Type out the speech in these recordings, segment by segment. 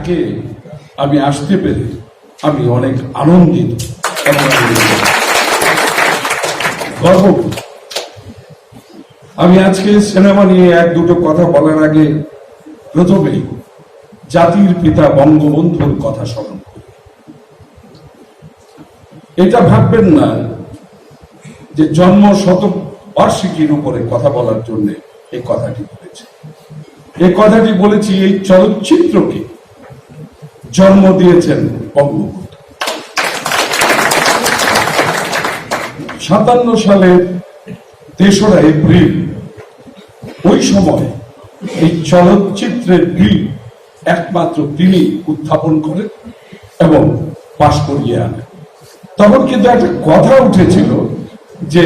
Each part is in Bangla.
ডাকে আমি আসতে পেরে আমি অনেক আনন্দিত এবং গর্ববোধ। আমি আজকে সিনেমা নিয়ে এক দুটো কথা বলার আগে প্রথমেই জাতির পিতা বঙ্গবন্ধুর কথা স্মরণ করি। এটা ভাববেন না যে জন্ম শতবার্ষিকীর উপরে কথা বলার জন্য এই কথাটি বলেছি। এই কথাটি বলেছি এই চলচ্চিত্রকে জন্ম দিয়েছেন বঙ্গবন্ধু। 57 সালের 3রা এপ্রিল ওই সময় এই চলচ্চিত্রের বিল একমাত্র তিনি উত্থাপন করেন এবং পাশ করিয়ে আনেন। তখন কিন্তু একটা কথা উঠেছিল যে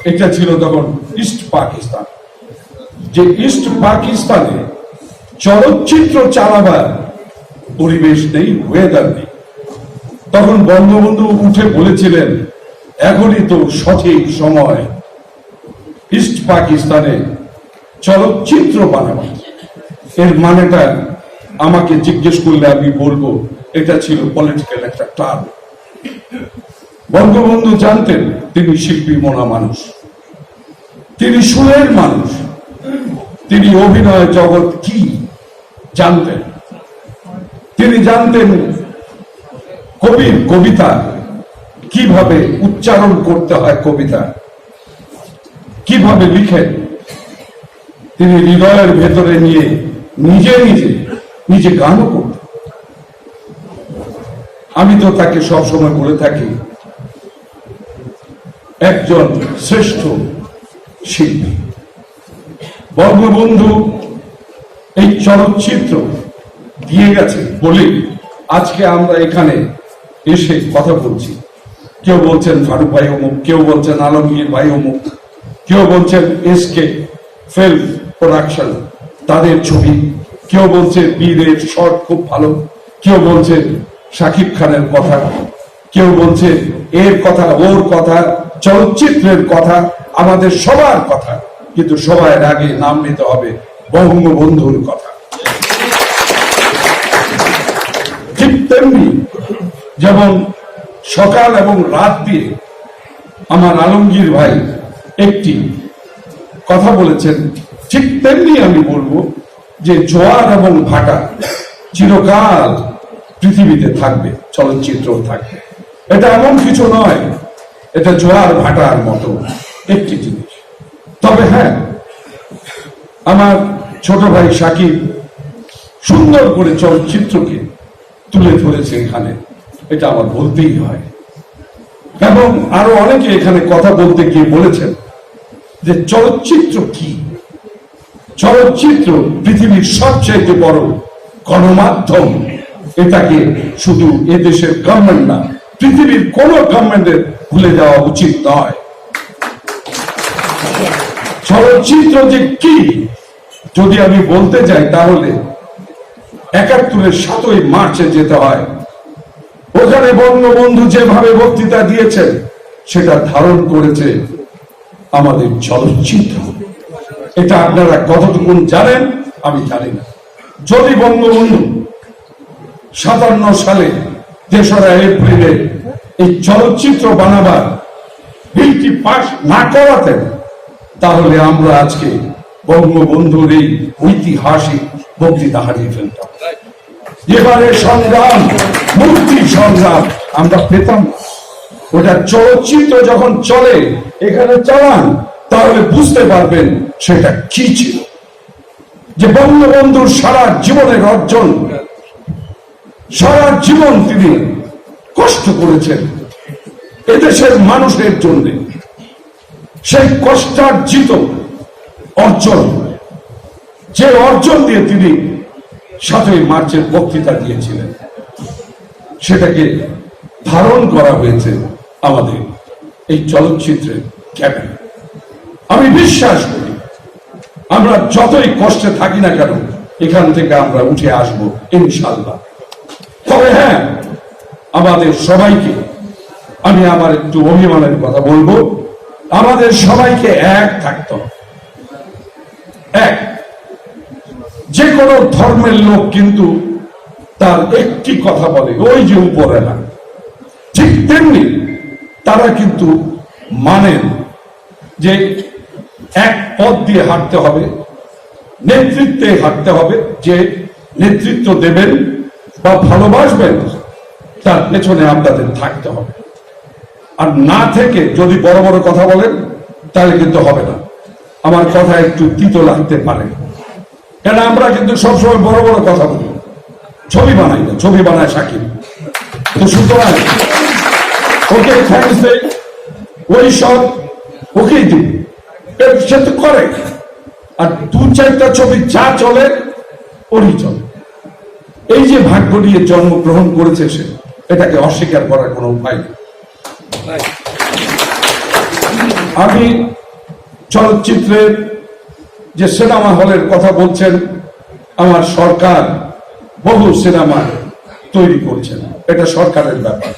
এটা ছিল তখন ইস্ট পাকিস্তান, যে ইস্ট পাকিস্তানে চলচ্চিত্র চালাবার পরিবেশ নেই, ওয়েদার নেই। তখন বঙ্গবন্ধু উঠে বলেছিলেন এখনই তো সঠিক সময় ইস্ট পাকিস্তানে চলচ্চিত্র বানাবার। এর মানেটা আমাকে জিজ্ঞেস করলে আমি বলবো এটা ছিল পলিটিক্যাল একটা টার্ম। বঙ্গবন্ধু জানতেন তিনি শিল্পী মনা মানুষ, তিনি সুরের মানুষ, তিনি অভিনয় জগৎ কি জানতেন, তিনি জানতেন কবির কবিতা কিভাবে উচ্চারণ করতে হয়, কবিতা কিভাবে লিখেন। তিনি হৃদয়ের ভেতরে নিয়ে নিজে নিজে নিজে গানও করতেন। আমি তো তাকে সবসময় বলে থাকি একজন শ্রেষ্ঠ শিল্পী। বঙ্গবন্ধু এই চলচ্চিত্র দিয়ে গেছে বলে আজকে আমরা এখানে এসে কথা বলছি। কেউ বলছেন ফারুক ভাই অমুক, কেউ বলছেন আলমগীর ভাই অমুক, কেউ বলছেন SK ফিল্ম প্রোডাকশন তাদের ছবি, কেউ বলছে বীরের শর্ট খুব ভালো, কেউ বলছে শাকিব খানের কথা, কেউ বলছে এর কথা ওর কথা, চলচ্চিত্রের কথা, আমাদের সবার কথা। কিন্তু সবার আগে নাম নিতে হবে বঙ্গবন্ধুর কথা। ঠিক তেমনি যেমন সকাল এবং রাত দিয়ে আমার আলমগীর ভাই একটি কথা বলেছেন, ঠিক তেমনি আমি বলবো যে জোয়ার এবং ভাটা চিরকাল পৃথিবীতে থাকবে, চলচ্চিত্র থাকবে। এটা এমন কিছু নয়, এটা জোয়ার ভাটার মতো একটি জিনিস। তবে হ্যাঁ, আমার ছোট ভাই সাকিব সুন্দর করে চলচ্চিত্রকে তুলে ধরেছে এখানে, এটা আমার বলতেই হয়। এবং আরো অনেকে এখানে কথা বলতে গিয়ে বলেছেন যে চলচ্চিত্র কি। চলচ্চিত্র পৃথিবীর সবচেয়ে বড় গণমাধ্যম। এটাকে শুধু এদেশের গভর্নমেন্ট না, পৃথিবীর কোন গভর্নমেন্টের ভুলে যাওয়া উচিত নয়। চলচ্চিত্র যে কি যদি আমি বলতে যাই তাহলে 71-এর 7ই মার্চে যেতে হয়। ওখানে বঙ্গবন্ধু যেভাবে বক্তৃতা দিয়েছেন সেটা ধারণ করেছে আমাদের চলচ্চিত্র। এটা আপনারা কতটুকু জানেন আমি জানি না। যদি বঙ্গবন্ধু 57 সালে 3রা এপ্রিলে এই চলচ্চিত্র বানাবার বিলটি পাস না করাতেন তাহলে আমরা আজকে বঙ্গবন্ধুর এই ঐতিহাসিক বক্তৃতা হারিয়ে ফেলতাম। এবারে সংগ্রাম, মুক্তি সংগ্রাম আমরা পেতাম। ওটা চলচ্চিত্র যখন চলে, এখানে চালান, তাহলে বুঝতে পারবেন সেটা কি ছিল। যে বঙ্গবন্ধুর সারা জীবনের অর্জন, সারা জীবন তিনি কষ্ট করেছেন এদেশের মানুষের জন্য। সেই কষ্টার্জিত অর্জন, যে অর্জন দিয়ে তিনি 7ই মার্চের বক্তৃতা দিয়েছিলেন, সেটাকে ধারণ করা হয়েছে আমাদের এই চলচ্চিত্রের ক্যামেরা। আমি বিশ্বাস করি আমরা যতই কষ্টে থাকি না কেন এখান থেকে আমরা উঠে আসব ইনশাআল্লাহ। তবে হ্যাঁ, আমাদের সবাইকে, আমি আমার একটু অভিমানের কথা বলবো, আমাদের সবাইকে এক থাকতে হবে। এক, যে কোনো ধর্মের লোক কিন্তু তার একটি কথা বলে, ওই যে উপরে না, ঠিক তেমনি তারা কিন্তু মানেন যে এক পথ দিয়ে হাঁটতে হবে, নেতৃত্বে হাঁটতে হবে। যে নেতৃত্ব দেবেন বা ভালোবাসবেন তার পেছনে আপনাদের থাকতে হবে। আর না থেকে যদি বড় বড় কথা বলেন তাহলে কিন্তু হবে না। আমার কথা একটু তিতো লাগতে পারে, কেন আমরা কিন্তু সবসময় বড় বড় কথা বলি, ছবি বানাই না, ছবি বানায় সাকিব। তো সুতরাং ওকে থ্যাংকস দেই, ওই সব ওকেই দিই, সে তো করে। আর দু চারটা ছবি যা চলে ওরই চলে। এই যে ভাগ্য নিয়ে জন্মগ্রহণ করেছে সে, এটাকে অস্বীকার করার কোনো উপায় নেই। আমি চলচ্চিত্রের যে সিনেমা হলের কথা বলছেন, আমার সরকার বহু সিনেমা তৈরি করছেন, এটা সরকারের ব্যাপার।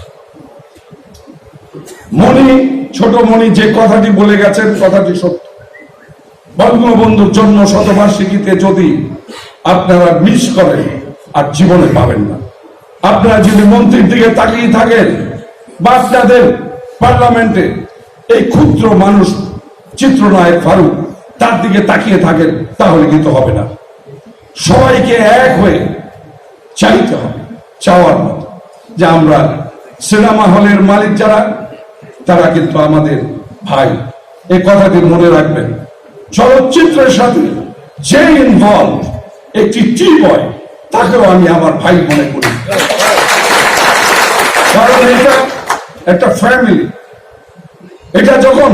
মণি, ছোট মণি যে কথাটি বলে গেছেন, কথাটি সত্য। বঙ্গবন্ধুর জন্ম শতবার্ষিকীতে যদি আপনারা মিস করেন আর জীবনে পাবেন না। আপনারা যদি মন্ত্রীর দিকে তাকিয়ে থাকেন বা আপনাদের পার্লামেন্টে এই ক্ষুদ্র মানুষ চিত্রনায়ক ফারুক তার দিকে তাকিয়ে থাকেন, তাহলে কিন্তু হবে না। সবাইকে এক হয়ে চাইতে হবে, চাওয়ার মতো যে আমরা সিনেমা হলের মালিক যারা, তারা কিন্তু আমাদের ভাই। এই কথাটি মনে রাখবেন। চলচ্চিত্রের সাথে যে ইনভলভ, একটি টি বয়, তাকেও আমি আমার ভাই মনে করি, কারণ এটা একটা ফ্যামিলি। এটা যখন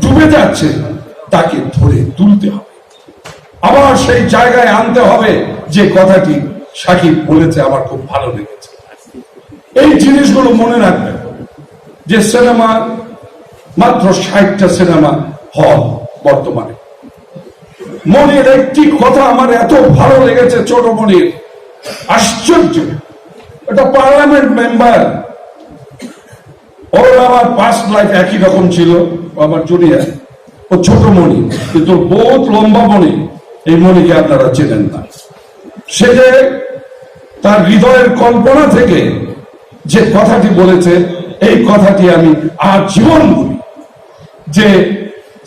ডুবে যাচ্ছে তাকে ধরে তুলতে হবে, আবার সেই জায়গায় আনতে হবে যে কথাটি সাকিব বলেছে, আমার খুব ভালো লেগেছে। এই জিনিসগুলো মনে রাখবেন যে সিনেমা মাত্র 60টা সিনেমা হল বর্তমানে। মনির একটি কথা আমার এত ভালো লেগেছে, ছোট মনির, আশ্চর্য। এটা পার্লামেন্ট মেম্বার, ওর আমার পাস্ট লাইফ একই রকম ছিল, আমার জুনিয়র। ও ছোট মণি, কিন্তু বহুত লম্বা মণি। এই মণিকে আপনারা চেনেন না। সে যে তার হৃদয়ের কল্পনা থেকে যে কথাটি বলেছে, এই কথাটি আমি আজীবন বলি যে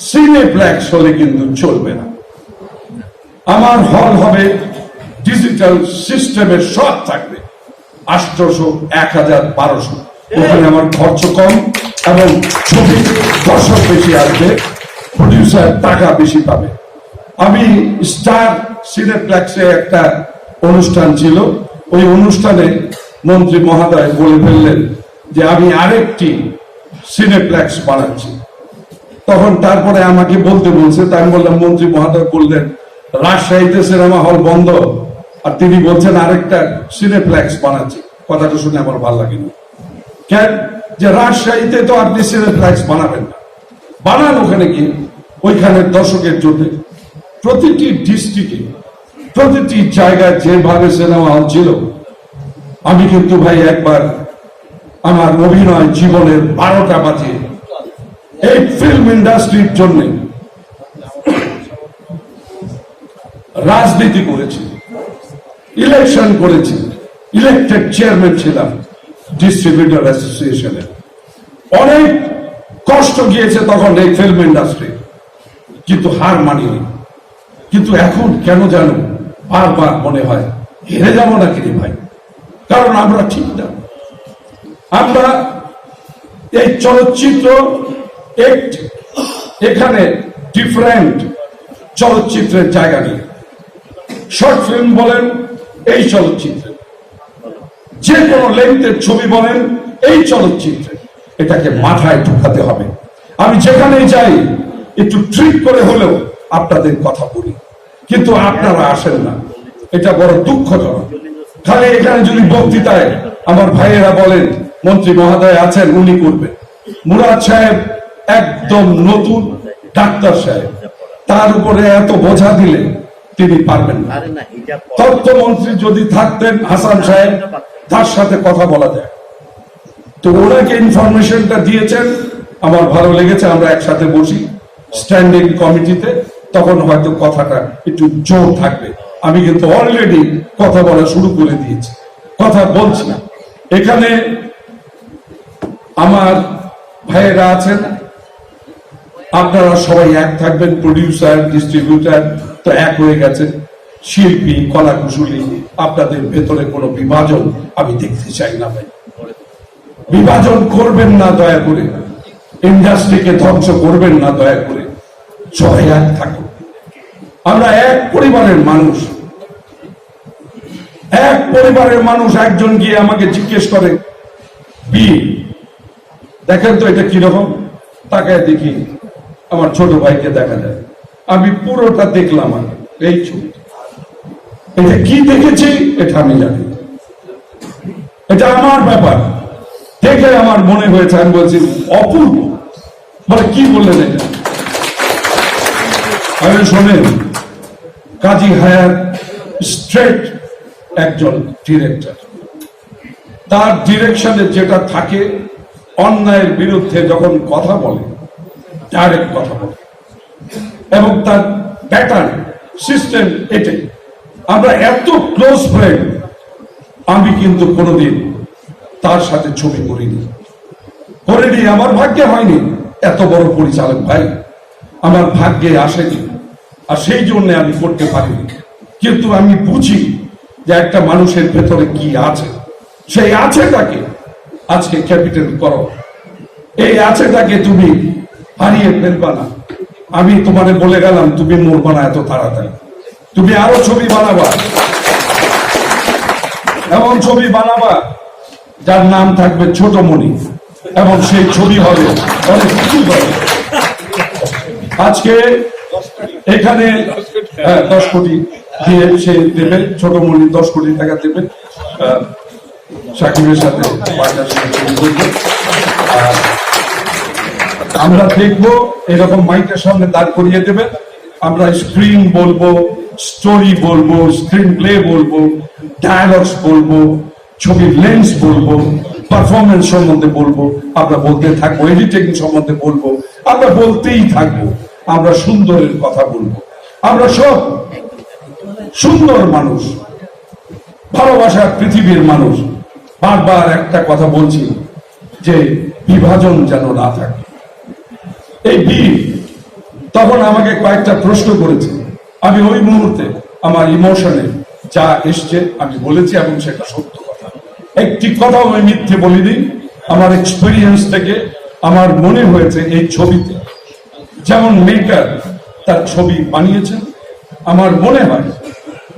সিনেপ্লেক্স হলে কিন্তু চলবে না। আমার হল হবে ডিজিটাল সিস্টেমের, সব থাকবে 800, 1000, 1200। ওখানে আমার খরচ কম এবং ছবি দর্শক বেশি আসবে, প্রডিউসার টাকা বেশি পাবে। আমি স্টার সিনেপ্লেক্সে একটা অনুষ্ঠান ছিল, ওই অনুষ্ঠানে মন্ত্রী মহোদয় বলে ফেললেন যে আমি আরেকটি সিনেপ্লেক্স বানাচ্ছি। তখন তারপরে আমাকে বলতে বলছে, তাই আমি বললাম, মন্ত্রী মহোদয় বললেন রাজশাহীতে সিনেমা হল বন্ধ, আর তিনি বলছেন আরেকটা সিনেপ্লেক্স বানাচ্ছি। কথাটা শুনে আমার ভালো লাগেনি। কেন? যে রাজশাহীতে তো আপনি সিনেপ্লেক্স বানাবেন না, বানান ওখানে গিয়ে, ওইখানের দর্শকের জন্য। প্রতিটি ডিস্ট্রিক্টে, প্রতিটি জায়গায় যেভাবে সিনেমা হল ছিল, আমি কিন্তু ভাই একবার আমার অভিনয় জীবনের 12টা বাজে এই ফিল্ম ইন্ডাস্ট্রির জন্য রাজনীতি করেছি, ইলেকশন করেছি, ইলেক্টেড চেয়ারম্যান ছিলাম ডিস্ট্রিবিউটর অ্যাসোসিয়েশনের। অনেক কষ্ট গিয়েছে তখন এই ফিল্ম ইন্ডাস্ট্রি, কিন্তু হার মানিনি। কিন্তু এখন কেন জানো বারবার মনে হয় হেরে যাবো নাকি রে ভাই, কারণ আমরা ঠিক না। আমরা এই চলচ্চিত্র এখানে ডিফারেন্ট চলচ্চিত্রের জায়গা নেই। শর্ট ফিল্ম বলেন এই চলচ্চিত্রে, যে কোনো লেন্থের ছবি বলেন এই চলচ্চিত্রে, এটাকে মাথায় ঢুকাতে হবে। আমি যেখানেই যাই একটু ট্রিক করে হলেও আপনাদের কথা বলি, কিন্তু আপনারা আসেন না, এটা বড় দুঃখজনক। খালি এখানে যদি বক্তৃতায় আমার ভাইয়েরা বলেন মন্ত্রী মহোদয় আছেন, উনি করবেন। মুরাদ সাহেব একদম নতুন ডাক্তার সাহেব, তার উপরে এত বোঝা দিলে তিনি পারবেন না। তথ্যমন্ত্রী যদি থাকতেন হাসান সাহেব, তার সাথে কথা বলা যায়। তো ওনাকে ইনফরমেশনটা দিয়েছেন, আমার ভালো লেগেছে। আমরা একসাথে বসি স্ট্যান্ডিং কমিটিতে, তখন হয়তো কথাটা একটু জোর থাকবে। আমি কিন্তু অলরেডি কথা বলা শুরু করে দিয়েছি, কথা বলছি না। এখানে আমার ভাইয়েরা আছেন, আপনারা সবাই এক থাকবেন, প্রডিউসার ডিস্ট্রিবিউটার তো এক হয়ে গেছে, শিল্পী কলা কুশলী, আপনাদের ভেতরে কোনো বিভাজন আমি দেখতে চাই না ভাই। বিভাজন করবেন না দয়া করে, ইন্ডাস্ট্রিকে ধ্বংস করবেন না দয়া করে, সবাই এক থাকুন। আমরা এক পরিবারের মানুষ, এক পরিবারের মানুষ। একজন গিয়ে আমাকে জিজ্ঞেস করে বিয়ে দেখেন তো এটা কিরকম, তাকায় দেখি আমার ছোট ভাইকে দেখা যায়। আমি পুরোটা দেখলাম, এই ছবি এটা কি দেখেছি এটা আমি জানি, এটা আমার ব্যাপার। দেখে আমার মনে হয়েছে, আমি বলছি অপূর্ব। বলে কি বললেন এটা? আমি শোনেন, কাজী হায়াত স্ট্রেট একজন ডিরেক্টর, তার ডিরেকশনে যেটা থাকে, অন্যায়ের বিরুদ্ধে যখন কথা বলে ডাইরেক্ট কথা বলে, এবং তার প্যাটার্ন সিস্টেম এটাই। আমরা এত ক্লোজ ফ্রেন্ড, আমি কিন্তু কোনোদিন তার সাথে ছবি করিনি। আমার ভাগ্যে হয়নি, এত বড় পরিচালক ভাই আমার ভাগ্যে আসেনি, আর সেই জন্য আমি করতে পারিনি। কিন্তু আমি বুঝি যে একটা মানুষের ভেতরে কি আছে, সেই আছেটাকে আজকে ক্যাপিটাল করো, এই আছেটাকে তুমি হারিয়ে ফেলবা না। আমি তোমারে বলে গেলাম তুমি মরবা না এত তাড়াতাড়ি, তুমি আরো ছবি বানাবা, এমন ছবি বানাবা যার নাম থাকবে ছোট মণি, এবং সেই ছবি হবে অনেক কিছু হবে। আজকে এখানে 10 কোটি দিয়ে সে দেবে, ছোট মণি 10 কোটি টাকা দেবে, সাকিবের সাথে আমরা দেখবো এরকম মাইকের সামনে দাঁড় করিয়ে দেবেন। আমরা স্ক্রিন বলবো, স্টোরি বলবো, স্ক্রিন প্লে বলবো, ডায়ালগস বলবো, ছবির লেন্স বলবো, পারফরমেন্স সম্বন্ধে বলবো, আমরা বলতে থাকবো, এডিটিং সম্বন্ধে বলবো, আমরা বলতেই থাকবো। আমরা সুন্দরের কথা বলবো। আমরা সব সুন্দর মানুষ, ভালোবাসার পৃথিবীর মানুষ। বারবার একটা কথা বলছি যে বিভাজন যেন না থাকে। এই বীর তখন আমাকে কয়েকটা প্রশ্ন করেছে, আমি ওই মুহূর্তে আমার ইমোশনে যা এসছে আমি বলেছি, এবং সেটা সত্য কথা। একটি কথাও আমি মিথ্যে বলিনি। আমার এক্সপিরিয়েন্স থেকে আমার মনে হয়েছে এই ছবিতে যেমন মেকার তার ছবি বানিয়েছেন, আমার মনে হয়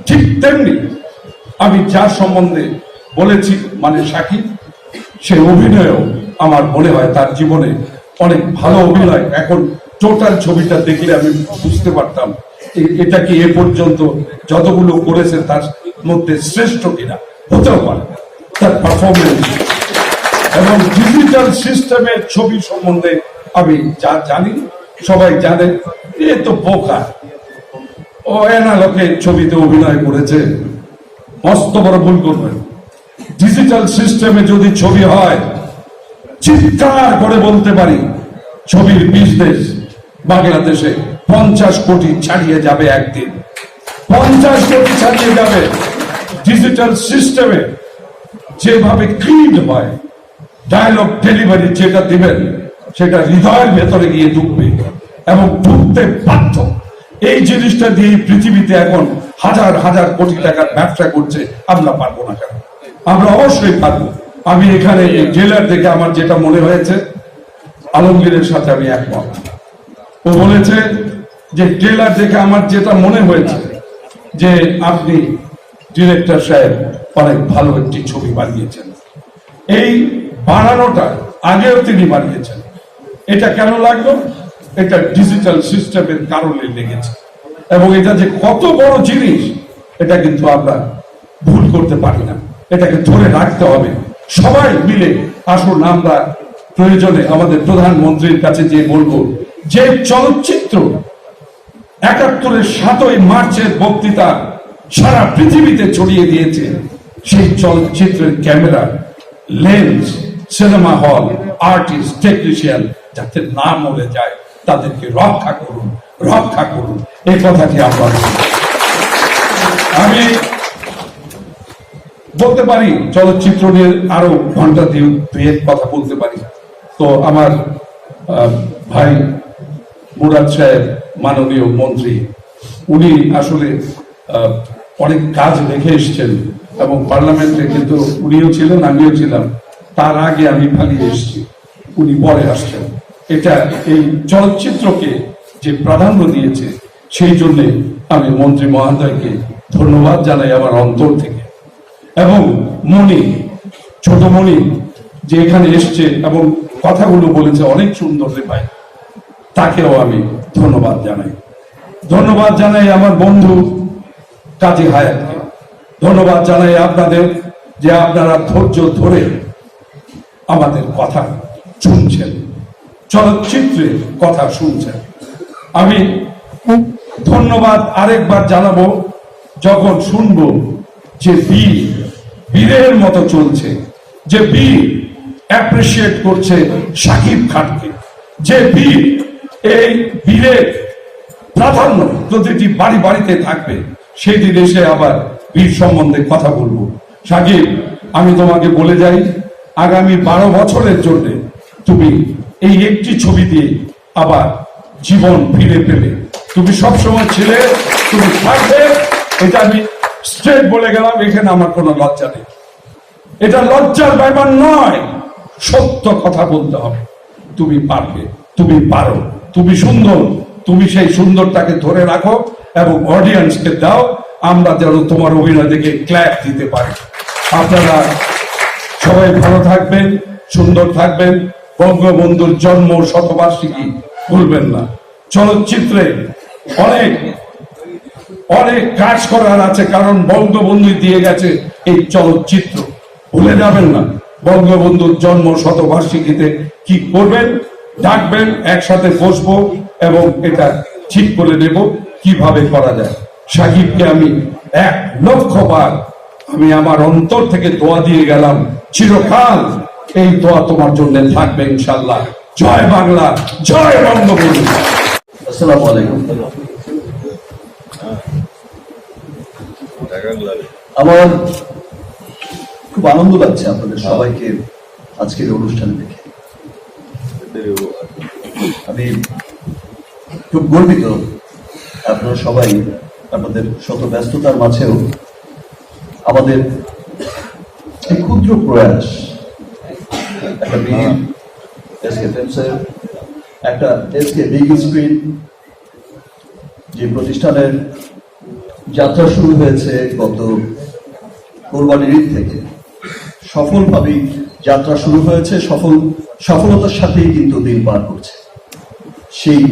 ঠিক তেমনি আমি যার সম্বন্ধে বলেছি মানে সাকিব, সে অভিনয়ও আমার মনে হয় তার জীবনে অনেক ভালো অভিনয়। এখন টোটাল ছবিটা দেখলে আমি বুঝতে পারতাম এটা কি এ পর্যন্ত যতগুলো করেছে তার মধ্যে শ্রেষ্ঠ কিনা, হতেও পারে তার পারফরমেন্স। এবং ডিজিটাল সিস্টেমের ছবি সম্বন্ধে আমি যা জানি, সবাই জানে এ তো বোকা, ও এনালোকে ছবিতে অভিনয় করেছে, মস্ত বড় ভুল করবেন। ডিজিটাল সিস্টেমে যদি ছবি হয়, চিৎকার করে বলতে পারি ছবির বিজনেস বাংলাদেশে 50 কোটি ছাড়িয়ে যাবে একদিন, 50 কোটি ছাড়িয়ে যাবে। ডিজিটাল সিস্টেমে যেভাবে ক্লিন হয়, ডায়লগ ডেলিভারি যেটা দিবেন সেটা হৃদয়ের ভেতরে গিয়ে ঢুকবে এবং ঢুকতে বাধ্য। এই জিনিসটা দিয়ে পৃথিবীতে এখন হাজার হাজার কোটি টাকার ব্যবসা করছে, আমরা পারবো না কেন? আমরা অবশ্যই পারবো। আমি এখানে জেলার দেখে আমার যেটা মনে হয়েছে, আলমগীরের সাথে আমি একমত। ও বলেছে যে ট্রেলার দেখে আমার যেটা মনে হয়েছে যে আপনি ডিরেক্টর সাহেব অনেক ভালো একটি ছবি বানিয়েছেন। এই বানানোটা আগেও তিনি বানিয়েছেন। এটা কেন লাগলো? এটা ডিজিটাল সিস্টেমের কারণে লেগেছে, এবং এটা যে কত বড় জিনিস এটা কিন্তু আমরা ভুল করতে পারি না, এটাকে ধরে রাখতে হবে। সবাই মিলে আসুন আমরা প্রয়োজনে আমাদের প্রধানমন্ত্রীর কাছে যে বলবো, যে চলচ্চিত্র ৭১-এর ৭ই মার্চের বক্তৃতা সারা পৃথিবীতে ছড়িয়ে দিয়েছে, সেই চলচ্চিত্রের camera, lens, cinema hall, artist, technician যাতে না মরে যায় তাদেরকে রক্ষা করুন, রক্ষা করুন, এই কথাটি আমরা। আমি বলতে পারি চলচ্চিত্র নিয়ে আরো ঘন্টা দুয়েক কথা বলতে পারি। তো আমার ভাই মুরাদ সাহেব মাননীয় মন্ত্রী, উনি আসলে অনেক কাজ রেখে এসছেন এবং পার্লামেন্টে কিন্তু উনিও ছিলেন, আমিও ছিলাম। তার আগে আমি পালিয়ে এসেছি, উনি পরে আসছেন। এটা এই চলচ্চিত্রকে যে প্রাধান্য দিয়েছে সেই জন্য আমি মন্ত্রী মহোদয়কে ধন্যবাদ জানাই আমার অন্তর থেকে। এবং মণি, ছোট মণি যে এখানে এসছে এবং কথাগুলো বলেছে অনেক সুন্দর রে ভাই, তাকেও আমি ধন্যবাদ জানাই। ধন্যবাদ জানাই আমার বন্ধু কাজী হায়াতকে, ধন্যবাদ জানাই আপনাদের যে আপনারা ধৈর্য ধরে আমাদের কথা শুনছেন, চলচ্চিত্রের কথা শুনছেন। আমি ধন্যবাদ আরেকবার জানাবো যখন শুনবো যে বীরের মতো চলছে, যে বীর অ্যাপ্রিসিয়েট করছে শাকিব খানকে, যে বীর এই বীরের প্রাধান্য প্রতিটি বাড়ি বাড়িতে থাকবে, সেই দিন এসে আবার বীর সম্বন্ধে কথা বলবো। শাকিব, আমি তোমাকে বলে যাই, আগামী 12 বছরের জন্য তুমি এই একটি ছবি দিয়ে আবার জীবন ফিরে পেলে। তুমি সবসময় ছিলে, তুমি থাকবে, এটা আমি স্ট্রেট বলে গেলাম। এখানে আমার কোনো লজ্জা নেই, এটা লজ্জার ব্যাপার নয়, সত্য কথা বলতে হবে। তুমি পারবে, তুমি পারো, তুমি সুন্দর, তুমি সেই সুন্দরটাকে ধরে রাখো এবং অডিয়েন্সকে দাও, আমরা যেন তোমার অভিনয় দেখে ক্ল্যাপ দিতে পারি। আপনারা সবাই ভালো থাকবেন, সুন্দর থাকবেন। বঙ্গবন্ধুর জন্ম শতবার্ষিকী ভুলবেন না। চলচ্চিত্রে অনেক অনেক কাজ করার আছে, কারণ বঙ্গবন্ধু দিয়ে গেছে এই চলচ্চিত্র, ভুলে যাবেন না। বঙ্গবন্ধুর জন্ম শতবার্ষিকীতে কি করবেন, ডাকবেন, একসাথে বসবো এবং এটা ঠিক করে নেব কিভাবে করা যায়। সাকিবকে আমি 1,00,000 বার আমি আমার অন্তর থেকে দোয়া দিয়ে গেলাম, চিরকাল এই দোয়া তোমার জন্য থাকবে ইনশাল্লাহ। জয় বাংলা, জয় বঙ্গবন্ধু। আসসালামু আলাইকুম। আমার খুব আনন্দ লাগছে আপনাদের সবাইকে আজকের অনুষ্ঠানে দেখে। আমি খুব গর্বিত আপনারা সবাই আপনাদের শত ব্যস্ততার মাঝেও আমাদের এই ক্ষুদ্র প্রয়াস, একটা বীর এসকে ফিল্মসের, একটা এসকে বিগ স্ক্রিন যে প্রতিষ্ঠানের যাত্রা শুরু হয়েছে গত কোরবানির ঈদ থেকে, সফলভাবে যাত্রা শুরু হয়েছে, সফলতার সাথেই কিন্তু দিন পার করছে। সেই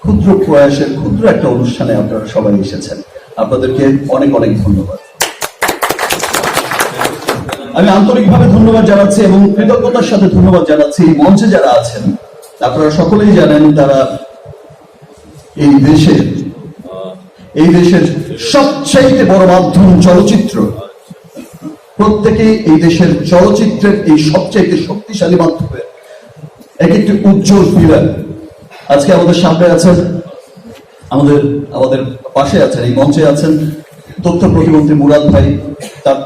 ক্ষুদ্র প্রয়াসের ক্ষুদ্র একটা অনুষ্ঠানে আপনারা সবাই এসেছেন, আপনাদেরকে অনেক অনেক ধন্যবাদ। আমি আন্তরিকভাবে ধন্যবাদ জানাচ্ছি এবং কৃতজ্ঞতার সাথে ধন্যবাদ জানাচ্ছি এই মঞ্চে যারা আছেন। আপনারা সকলেই জানেন তারা এই দেশের সবচেয়ে বড় মাধ্যম চলচ্চিত্র। প্রত্যেকেই এই দেশের চলচ্চিত্রের এই সবচেয়ে শক্তিশালী মাধ্যমে এক একটি উজ্জ্বল পিলার। আজকে আমাদের সামনে আছেন, আমাদের পাশে আছেন, এই মঞ্চে আছেন তথ্য প্রতিমন্ত্রী মুরাদ ভাই। তার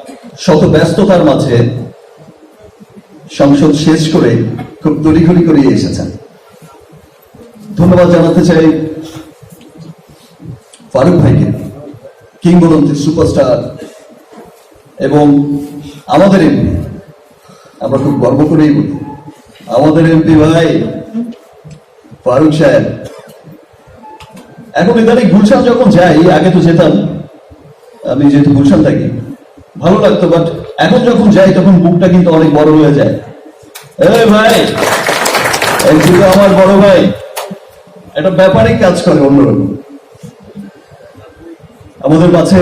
শত ব্যস্ততার মাঝে সংসদ শেষ করে খুব তড়িঘড়ি করে এসেছেন। ধন্যবাদ জানাতে চাই ফারুক ভাইকে, কিংবদন্তি সুপারস্টার, এবং আমাদের এমপি। আমরা খুব গর্ব করেই বলি আমাদের এমপি ভাই ফারুক সাহেব। এখন ইদানিং গুলশান যখন যাই, আগে তো যেতাম, আমি যেহেতু গুলশান থাকি ভালো লাগতো, বাট এখন যখন যাই তখন বুকটা কিন্তু অনেক বড় হয়ে যায়। ভাই একদিকে আমার বড় ভাই, একটা ব্যাপারে কাজ করে অন্যরকম। আমাদের কাছে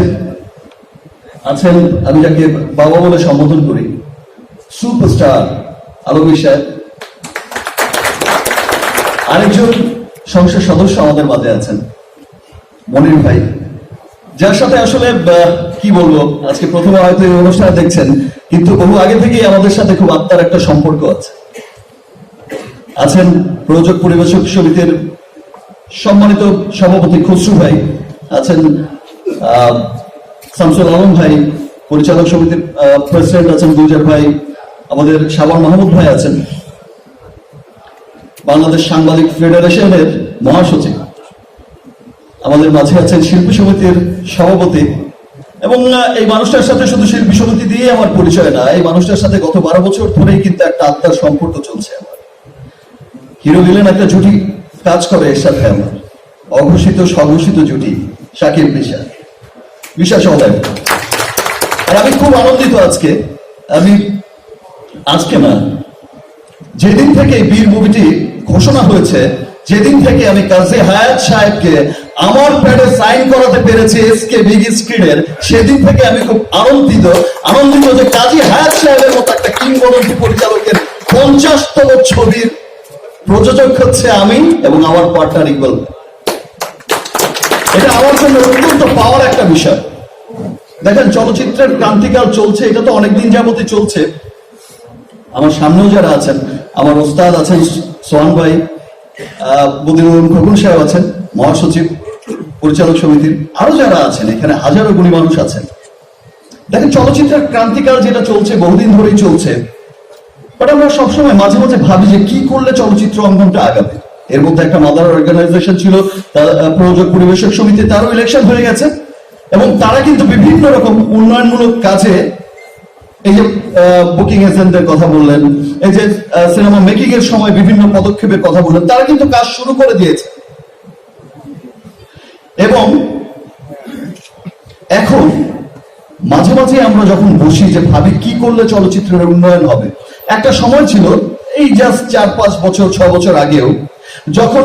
আছেন, আমি যাকে বাবা বলে সম্বোধন করি, সুপারস্টার আলমগীর সাহেব। আরেকজন সংসদ সদস্য আমাদের মাঝে আছেন মনির ভাই, যার সাথে আসলে কি বলবো, আজকে প্রথমে হয়তো এই অনুষ্ঠানে দেখছেন, কিন্তু বহু আগে থেকেই আমাদের সাথে খুব আত্মার একটা সম্পর্ক আছে। আছেন প্রযোজক পরিবেশক সমিতির সম্মানিত সভাপতি খসরু ভাই, আছেন শামসুল আলম ভাই, পরিচালক সমিতির প্রেসিডেন্ট আছেন গুলজার ভাই, আমাদের সাবান মাহমুদ ভাই আছেন, বাংলাদেশ সাংবাদিক ফেডারেশনের মহাসচিব, আমাদের মাঝে আছেন শিল্পী সমিতির সভাপতি। এবং এই মানুষটার সাথে শুধু শিল্পী সমিতি দিয়ে আমার পরিচয় না, এই মানুষটার সাথে গত 12 বছর ধরেই কিন্তু একটা আত্মার সম্পর্ক চলছে আমার। হিরো ভিলেন একটা জুটি কাজ করে এর সাথে আমার, অঘোষিত স্বঘোষিত জুটি শাকিব বিশা সহদেব। আর আমি খুব আনন্দিত আজকে না, যেদিন থেকে বীর মুভিটি ঘোষণা হয়েছে, যেদিন থেকে আমি কাজী হায়াত সাহেবকে আমার প্যাডে সাইন করাতে পেরেছি এসকে বিগ স্ক্রিনের, সেদিন থেকে আমি খুব আনন্দিত যে কাজী হায়াত সাহেবের মতো একটা কিংবদন্তি পরিচালকের 50তম ছবির প্রযোজক হচ্ছে আমি এবং আমার পার্টনার ইকবাল। এটা আমার জন্য অত্যন্ত পাওয়ার একটা বিষয়। দেখেন, চলচ্চিত্রের ক্রান্তিকাল চলছে, এটা তো অনেকদিন যাবতই চলছে। আমার সামনেও যারা আছেন, আমার ওস্তাদ আছেন সোহান ভাই, বদিরুল খোকন সাহেব আছেন মহাসচিব পরিচালক সমিতির, আরো যারা আছেন এখানে হাজারো গুণী মানুষ আছেন। দেখেন, চলচ্চিত্রের ক্রান্তিকাল যেটা চলছে বহুদিন ধরেই চলছে, বাট আমরা সবসময় মাঝে মাঝে ভাবি যে কি করলে চলচ্চিত্র অঙ্গনটা আগাবে। এর মধ্যে একটা মাদার অর্গানাইজেশন ছিল প্রযোজক পরিবেশক সমিতি, তারও ইলেকশন হয়ে গেছে এবং তারা কিন্তু বিভিন্ন রকম উন্নয়নমূলক কাজে, এই যে বুকিং এজেন্টদের কথা বললেন, এই যে সিনেমা মেকিং এর সময় বিভিন্ন পদক্ষেপের কথা বললেন, তারা কিন্তু কাজ শুরু করে দিয়েছে। এবং এখন মাঝে মাঝে আমরা যখন বসি যে ভাবি কি করলে চলচ্চিত্রের উন্নয়ন হবে, একটা সময় ছিল এই জাস্ট 4-5 বছর 6 বছর আগেও, যখন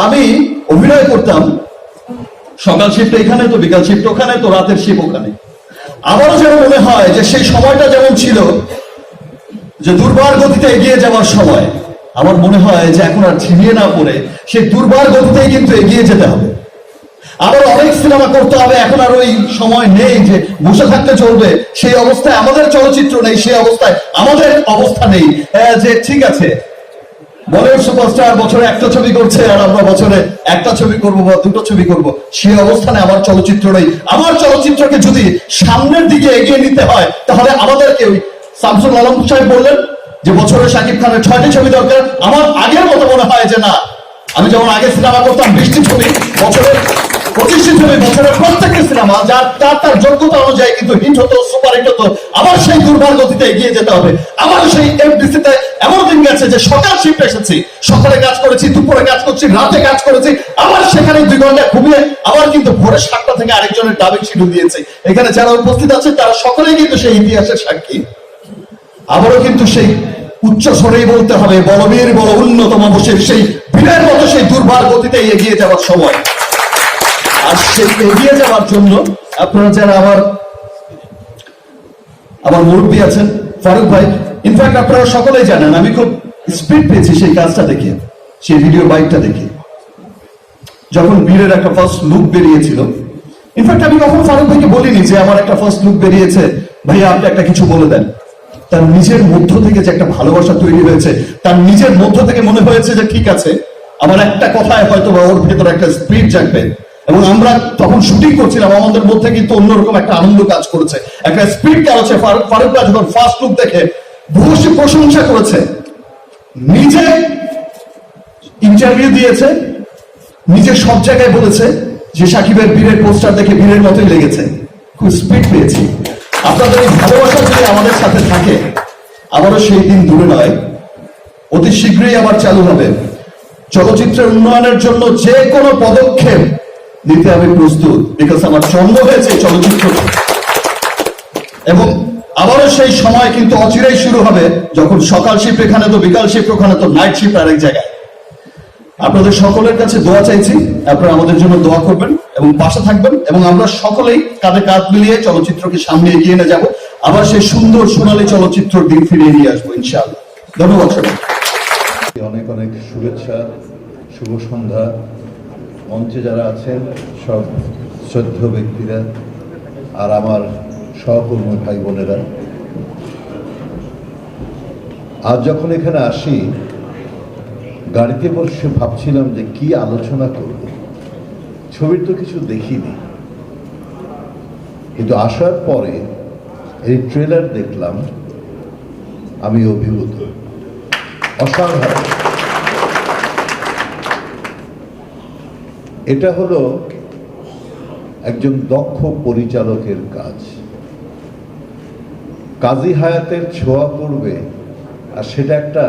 আমি অভিনয় করতাম, সকাল শিফট এখানে তো বিকাল শিফট ওখানে তো রাতের শিফট ওখানে, আমারও যেন মনে হয় যে সেই সময়টা যেমন ছিল যে দুর্বার গতিতে এগিয়ে যাওয়ার সময়, আমার মনে হয় যে এখন আর ছিনিয়ে না পড়ে সেই দুর্বার গতিতেই কিন্তু এগিয়ে যেতে হবে। আবার অনেক সিনেমা করতে হবে, এখন আর ওই সময় নেই যে বসে থাকতে চলবে, সেই অবস্থায় আমাদের চলচ্চিত্র নেই, সেই অবস্থায় আমাদের অবস্থা নেই যে ঠিক আছে বলিউড সুপারস্টার বছরে একটা ছবি করছে আর আমরা বছরে একটা ছবি করব বা দুটো ছবি করব, সেই অবস্থানে আমার চলচ্চিত্র নেই। আমার চলচ্চিত্রকে যদি সামনের দিকে এগিয়ে নিতে হয় তাহলে আমাদেরকে, ওই শামসুল আলম সাহেব বললেন যে বছরে শাকিব খানের 6টি ছবি দরকার, আমার আগের মতো মনে হয় যে না, আমি যেমন আগে সিনেমা করতাম 20টি ছবি, বছরে 25টি ছবি, বছরের প্রত্যেকটি সিনেমা যার তার যোগ্যতা অনুযায়ী কিন্তু হিট হতো, সুপার হিট হতো, আবার সেই দুর্বার গতিতে এগিয়ে যেতে হবে। আবার সেই এফডিসিতে এমন দিন গেছে যে সকাল শিফট এসেছি, সকালে কাজ করেছি, দুপুরে কাজ করছি, রাতে কাজ করেছি, আবার সেখানে 2 ঘন্টা ঘুমিয়ে আবার কিন্তু ভোরে 7টা থেকে আরেকজনের ডাবিং শিডিউল দিয়েছে। এখানে যারা উপস্থিত আছে তারা সকলেই কিন্তু সেই ইতিহাসের সাক্ষী। আবারও কিন্তু সেই উচ্চ স্বরেই বলতে হবে, বলবীর বল উন্নতম বসে, সেই বীরের মতো সেই দুর্বার গতিতে এগিয়ে যাওয়ার সময়। আর সেই এগিয়ে যাওয়ার জন্য আপনারা যারা আমার মুরব্বী আছেন ফারুক ভাই, ইনফ্যাক্ট আপনারা সকলেই জানেন আমি খুব স্পিড পেয়েছি সেই কাজটা দেখে, সেই ভিডিও বাইকটা দেখে, যখন বীরের একটা ফার্স্ট লুক বেরিয়েছিল। ইনফ্যাক্ট আমি কখন ফারুক ভাইকে বলিনি যে আমার একটা ফার্স্ট লুক বেরিয়েছে, ভাইয়া আপনি একটা কিছু বলে দেন। তার নিজের মধ্য থেকে যে একটা ভালোবাসা তৈরি হয়েছে, তার নিজের মধ্য থেকে মনে হয়েছে যে ঠিক আছে, আমার একটা কথায় হয়তো বা ওর ভেতরে একটা স্পিড জাগবে। এবং আমরা তখন শুটিং করছিলাম, আমাদের মধ্যে কিন্তু অন্যরকম একটা আনন্দ কাজ করেছে, একটা স্পিড কাজ হচ্ছে। ফারুক ভাই যখন ফার্স্ট লুক দেখে ভূয়সী প্রশংসা করেছে, নিজে ইন্টারভিউ দিয়েছে, নিজে সব জায়গায় বলেছে যে সাকিবের বীরের পোস্টার দেখে বীরের মতোই লেগেছে, খুব স্পিড পেয়েছি। আপনাদের এই ভালোবাসা যদি আমাদের সাথে থাকে, আবারও সেই দিন দূরে নয়, অতি শীঘ্রই আবার চালু হবে। চলচ্চিত্রের উন্নয়নের জন্য যে কোনো পদক্ষেপ নিতে আমি প্রস্তুত, বিকজ আমার জন্ম হয়েছে চলচ্চিত্র। এবং আবারও সেই সময় কিন্তু অচিরেই শুরু হবে, যখন সকাল শিফট এখানে তো বিকাল শিফট ওখানে তো নাইট শিফট আরেক জায়গায়। আপনাদের সকলের কাছে দোয়া চাইছি, আপনারা আমাদের জন্য দোয়া করবেন এবং পাশে থাকবেন, এবং আমরা সকলেই কাঁধে কাঁধ মিলিয়ে চলচ্চিত্রকে সামনে এগিয়ে নিয়ে যাব, আবার সেই সুন্দর সোনালী চলচ্চিত্র দিন ফিরিয়ে নিয়ে আসবো ইনশাআল্লাহ। ধন্যবাদ সবাই। অনেক অনেক শুভেচ্ছা, শুভ সন্ধ্যা। মঞ্চে যারা আছেন সব শ্রদ্ধেয় ব্যক্তিরা আর আমার সহকর্মী ভাই বোনেরা, আজ যখন এখানে আসি, গাড়িতে বসে ভাবছিলাম যে কি আলোচনা করব। ছবির তো কিছু দেখিনি, কিন্তু আসার পরে এই ট্রেলার দেখলাম, আমি অভিভূত, অসাধারণ। এটা হলো একজন দক্ষ পরিচালকের কাজ। কাজী হায়াতের ছোঁয়া পড়বে, আর সেটা একটা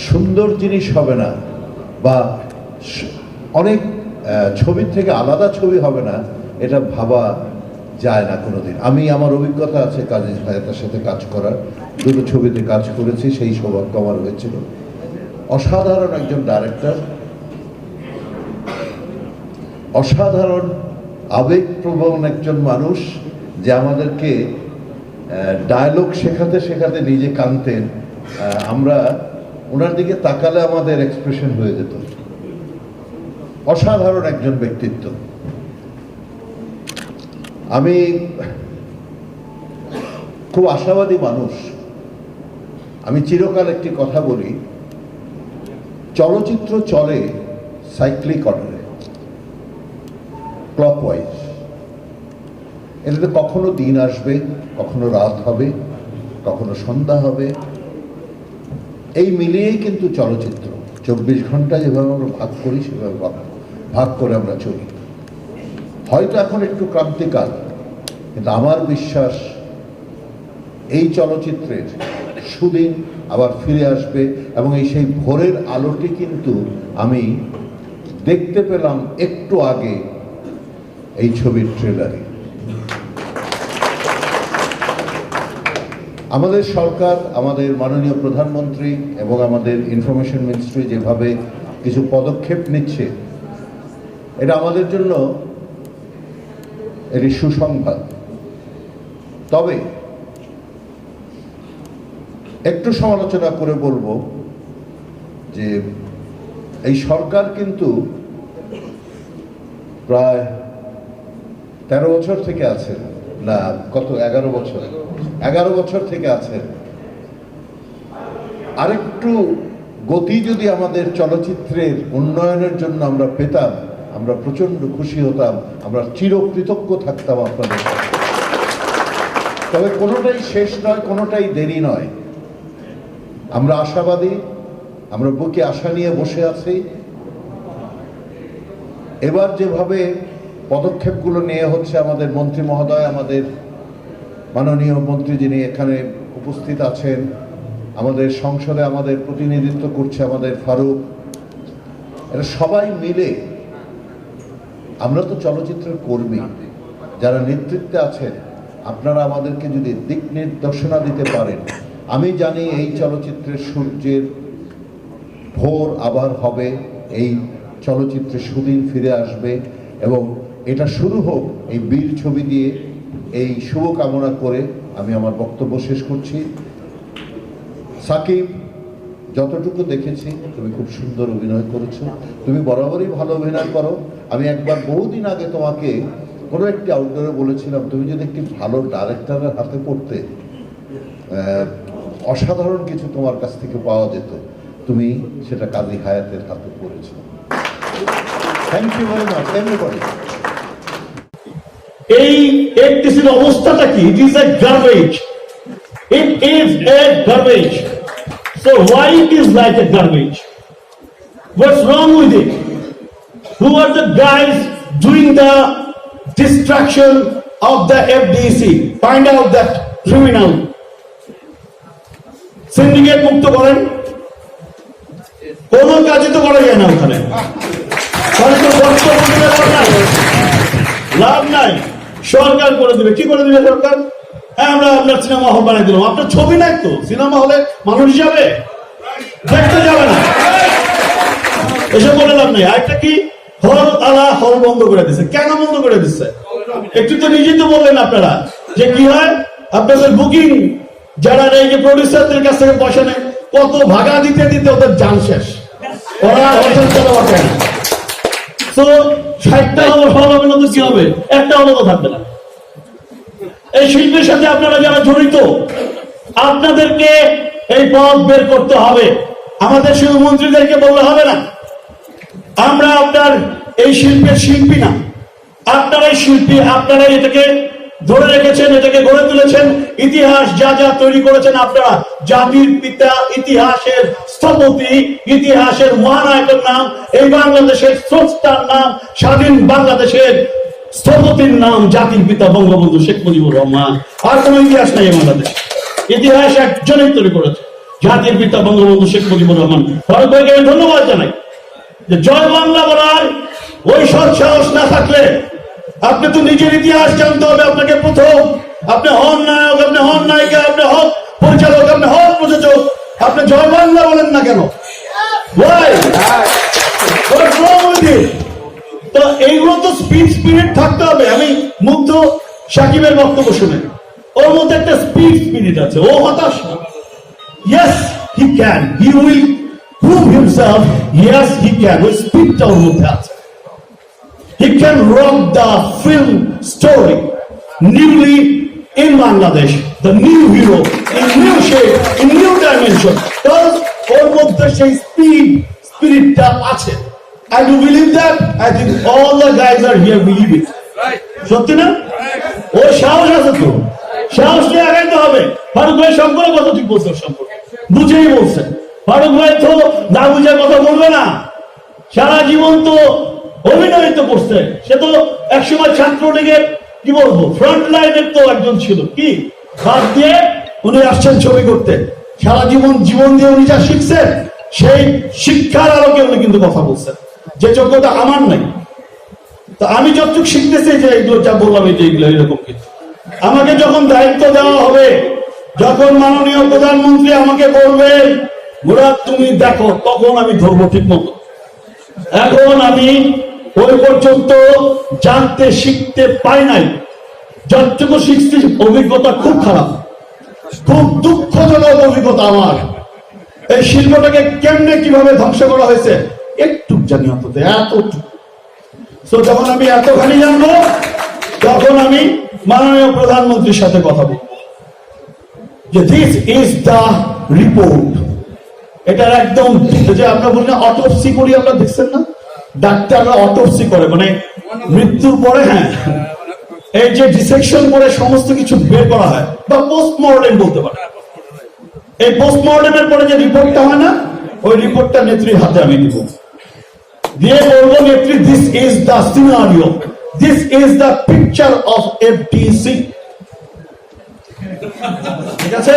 সুন্দর জিনিস হবে না, বা অনেক ছবির থেকে আলাদা ছবি হবে না, এটা ভাবা যায় না কোনোদিন। আমি, আমার অভিজ্ঞতা আছে কাজী হায়াতের সাথে কাজ করার, দুটো ছবিতে কাজ করেছি, সেই সৌভাগ্য আমার হয়েছিল। অসাধারণ একজন ডাইরেক্টর, অসাধারণ আবেগপ্রবণ একজন মানুষ, যে আমাদেরকে ডায়লগ শেখাতে শেখাতে নিজে কাঁদতেন। আমরা ওনার দিকে তাকালে আমাদের এক্সপ্রেশন হয়ে যেত। অসাধারণ একজন ব্যক্তিত্ব। আমি খুব আশাবাদী মানুষ। আমি চিরকাল একটি কথা বলি, চলচ্চিত্র চলে সাইক্লিক অর্ডারে, ক্লকওয়াইজ। এটাতে কখনো দিন আসবে, কখনো রাত হবে, কখনো সন্ধ্যা হবে, এই মিলিয়েই কিন্তু চলচ্চিত্র 24 ঘন্টা যেভাবে আমরা ভাগ করি সেভাবে ভাগ করে আমরা চলি। হয়তো এখন একটু ক্রান্তিকাল, কিন্তু আমার বিশ্বাস এই চলচ্চিত্রের সুদিন আবার ফিরে আসবে, এবং এই সেই ভোরের আলোটি কিন্তু আমি দেখতে পেলাম একটু আগে এই ছবির ট্রেলারে। আমাদের সরকার, আমাদের মাননীয় প্রধানমন্ত্রী এবং আমাদের ইনফরমেশন মিনিস্ট্রি যেভাবে কিছু পদক্ষেপ নিচ্ছে, এটা আমাদের জন্য এটি সুসংবাদ। তবে একটু সমালোচনা করে বলবো যে এই সরকার কিন্তু প্রায় 13 বছর থেকে আছেন, না কত, 11 বছর থেকে আছেন। আরেকটু গতি যদি আমাদের চলচ্চিত্রের উন্নয়নের জন্য আমরা পেতাম, আমরা প্রচন্ড খুশি হতাম, আমরা চিরকৃতজ্ঞ থাকতাম আপনাদের। তবে কোনোটাই শেষ নয়, কোনোটাই দেরি নয়। আমরা আশাবাদী, আমরা বুকে আশা নিয়ে বসে আছি। এবার যেভাবে পদক্ষেপগুলো নিয়ে হচ্ছে আমাদের মন্ত্রী মহোদয়, আমাদের মাননীয় মন্ত্রী যিনি এখানে উপস্থিত আছেন, আমাদের সংসদে আমাদের প্রতিনিধিত্ব করছে আমাদের ফারুক, এরা সবাই মিলে, আমরা তো চলচ্চিত্রের কর্মী, যারা নেতৃত্বে আছেন, আপনারা আমাদেরকে যদি দিক নির্দেশনা দিতে পারেন, আমি জানি এই চলচ্চিত্রের সূর্যের ভোর আবার হবে, এই চলচ্চিত্রে সুদিন ফিরে আসবে, এবং এটা শুরু হোক এই বীর ছবি দিয়ে। এই শুভকামনা করে আমি আমার বক্তব্য শেষ করছি। সাকিব, যতটুকু দেখেছি তুমি খুব সুন্দর অভিনয় করেছো, তুমি বরাবরই ভালো অভিনয় করো। আমি একবার বহুদিন আগে তোমাকে কোনো একটি আউটডোরে বলেছিলাম, তুমি যদি একটি ভালো ডাইরেক্টরের হাতে পড়তে, অসাধারণ কিছু তোমার কাছ থেকে পাওয়া যেত। তুমি সেটা কাজী হায়াতের হাতে পড়েছো। Thank you very much everybody. এই এফটিসির অবস্থাটা কি? It is a garbage, it is a garbage. So why it is like a garbage? What's wrong with it? Who are the guys doing the destruction of the FDC? Find out that criminal. Syndicate মুক্ত করেন, কোন কাজই তো করা যায় না ওখানে, লাভ নাই। সরকার করে দিবে, কি করে দিবে সরকার? হ্যাঁ, আমরা আপনার সিনেমা হল বানিয়ে দিলাম। আপনার ছবি নাই তো, সিনেমা হলে মানুষ যাবে, দেখতে যাবে না, এসব বলে লাভ নেই। আরেকটা কি, হল আলা হল বন্ধ করে দিচ্ছে। কেন বন্ধ করে দিচ্ছে? একটু তো নিজেই তো বললেন আপনারা যে কি হয়, আপনাদের বুকিং যারা এই যে প্রডিউসারদের কাছ থেকে পয়সা নেয়, কত ভাগা দিতে দিতে ওদের জান শেষ, ওরা হোটেল চলে পারে না। তো 60টা হল হবে না তো কি হবে? একটা হলো তো থাকবে না। এই শিল্পের সাথে আপনারা যারা জড়িত, আপনাদেরকে এই পথ বের করতে হবে। আমাদের শুধু মন্ত্রীদেরকে বললে হবে না। আমরা আপনার এই শিল্পের শিল্পী না, আপনারাই শিল্পী, আপনারাই এটাকে ধরে রেখেছেন, এটাকে গড়ে তুলেছেন। ইতিহাস যা যা তৈরি করেছেন আপনারা, জাতির পিতা, ইতিহাসের স্থপতি, ইতিহাসের মহানায়কের নাম, এই বাংলাদেশের স্রষ্টার নাম, স্বাধীন বাংলাদেশের স্থপতির নাম জাতির পিতা বঙ্গবন্ধু শেখ মুজিবুর রহমান। আর কোন ইতিহাস নাই বাংলাদেশ, ইতিহাস একজনই তৈরি করেছে, জাতির পিতা বঙ্গবন্ধু শেখ মুজিবুর রহমান। ভারত ভাইকে আমি ধন্যবাদ জানাই যে জয় বাংলা বলার ওই সৎ সাহস না থাকলে, আপনি তো নিজের ইতিহাস জানতে হবে আপনাকে প্রথম। আপনি হন নায়ক, আপনি হন নায়িকা, আপনি হন পরিচালক, আপনি হন প্রযোজক, আপনি জয় বাংলা বলেন না কেন? Why? What's wrong with it? তো এইগুলো তো স্পিরিট থাকতে হবে। আমি মুগ্ধ সাকিবের বক্তব্য শুনে, ওর মধ্যে একটা স্পিরিট আছে, ও হতাশ না। Yes, he can. He will prove himself. Yes, he can. ওই স্পিরিটটা ওর মধ্যে আছে। He can rock the film story newly in Bangladesh, the new hero, in new shape, in new dimension. Because ওর মধ্যে সেই স্পিরিটটা আছে। I do believe that. I think all the guys are here believe it. সত্যি না? ও সাহস আছে তো, সাহস নিয়ে আগাইতে হবে। ফারুক ভাই সম্পর্কে কথা ঠিক বলছে, সম্পর্কে বুঝেই বলছে। ফারুক ভাই তো না বুঝে কথা বলবে না, সারা জীবন তো অভিনয় তো করছে। সে তো একসময় ছাত্রলীগের কি বলবো ফ্রন্ট লাইনের তো একজন ছিল, কি বাদ দিয়ে উনি আসছেন ছবি করতে। সারা জীবন দিয়ে উনি যা শিখছেন, সেই শিক্ষার আলোকে উনি কিন্তু কথা বলছেন, যে যোগ্যতা আমার নাই। তো আমি যতটুকু শিখতেছি যে এইগুলো যা বললাম, এইগুলো এরকম কিন্তু আমাকে যখন দায়িত্ব দেওয়া হবে, যখন মাননীয় প্রধানমন্ত্রী আমাকে বলবেন মুরাদ তুমি দেখো, তখন আমি ধরবো ঠিক মতো। এখন আমি ওই পর্যন্ত জানতে শিখতে পারি নাই। যতটুকু শিখছি অভিজ্ঞতা খুব খারাপ, খুব দুঃখজনক অভিজ্ঞতা আমার। এই শিল্পটাকে কেমনে কিভাবে ধ্বংস করা হয়েছে একটু জানি, অন্তত এতটুকু। তো যখন আমি এতখানি জানবো, তখন আমি মাননীয় প্রধানমন্ত্রীর সাথে কথা বলবো যে দিস ইজ দ্য রিপোর্ট। এটার একদম যে আমরা বলি না অটোপসি করি, আমরা দেখছেন না ডাক্তাররা অটোপসি করে, মানে মৃত্যুর পরে, হ্যাঁ এই যে ডিসেকশন করে সমস্ত কিছু বের করা হয়, বা পোস্টমর্টেম বলতে পারে। এই পোস্টমর্টেমের পরে যে রিপোর্টটা হয় না, ওই রিপোর্টটা নেত্রীর হাতে আমি দিব, দিয়ে বলবো নেত্রী this is the scenario, this is the picture of FDC. ঠিক আছে?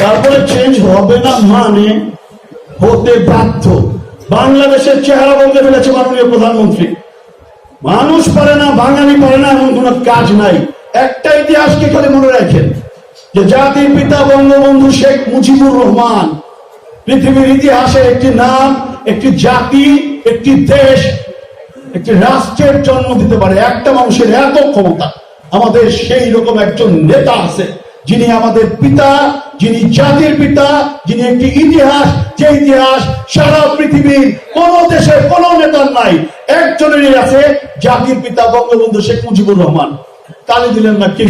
তারপরে চেঞ্জ হবে না মানে হতে বাধ্য। বাংলাদেশের চেহারা বলতে ফেলেছে মাননীয় প্রধানমন্ত্রী। মানুষ পারে না, বাঙালি পারে না, এমন কোন কাজ নাই। একটা ইতিহাসকে খালি মনে রাখেন যে জাতির পিতা বঙ্গবন্ধু শেখ মুজিবুর রহমান পৃথিবীর ইতিহাসে একটি নাম, একটি জাতি, একটি দেশ, একটি রাষ্ট্রের জন্ম দিতে পারে। একটা মানুষের এত ক্ষমতা, আমাদের সেই রকম একজন নেতা আছে যিনি আমাদের পিতা, যিনি জাতির পিতা, যিনি একটি ইতিহাস, যে ইতিহাস সারা পৃথিবীর কোন দেশের কোন নেতার নাই, একজনেরই আছে, জাতির পিতা বঙ্গবন্ধু শেখ মুজিবুর রহমান। তালি দিলেন না কি?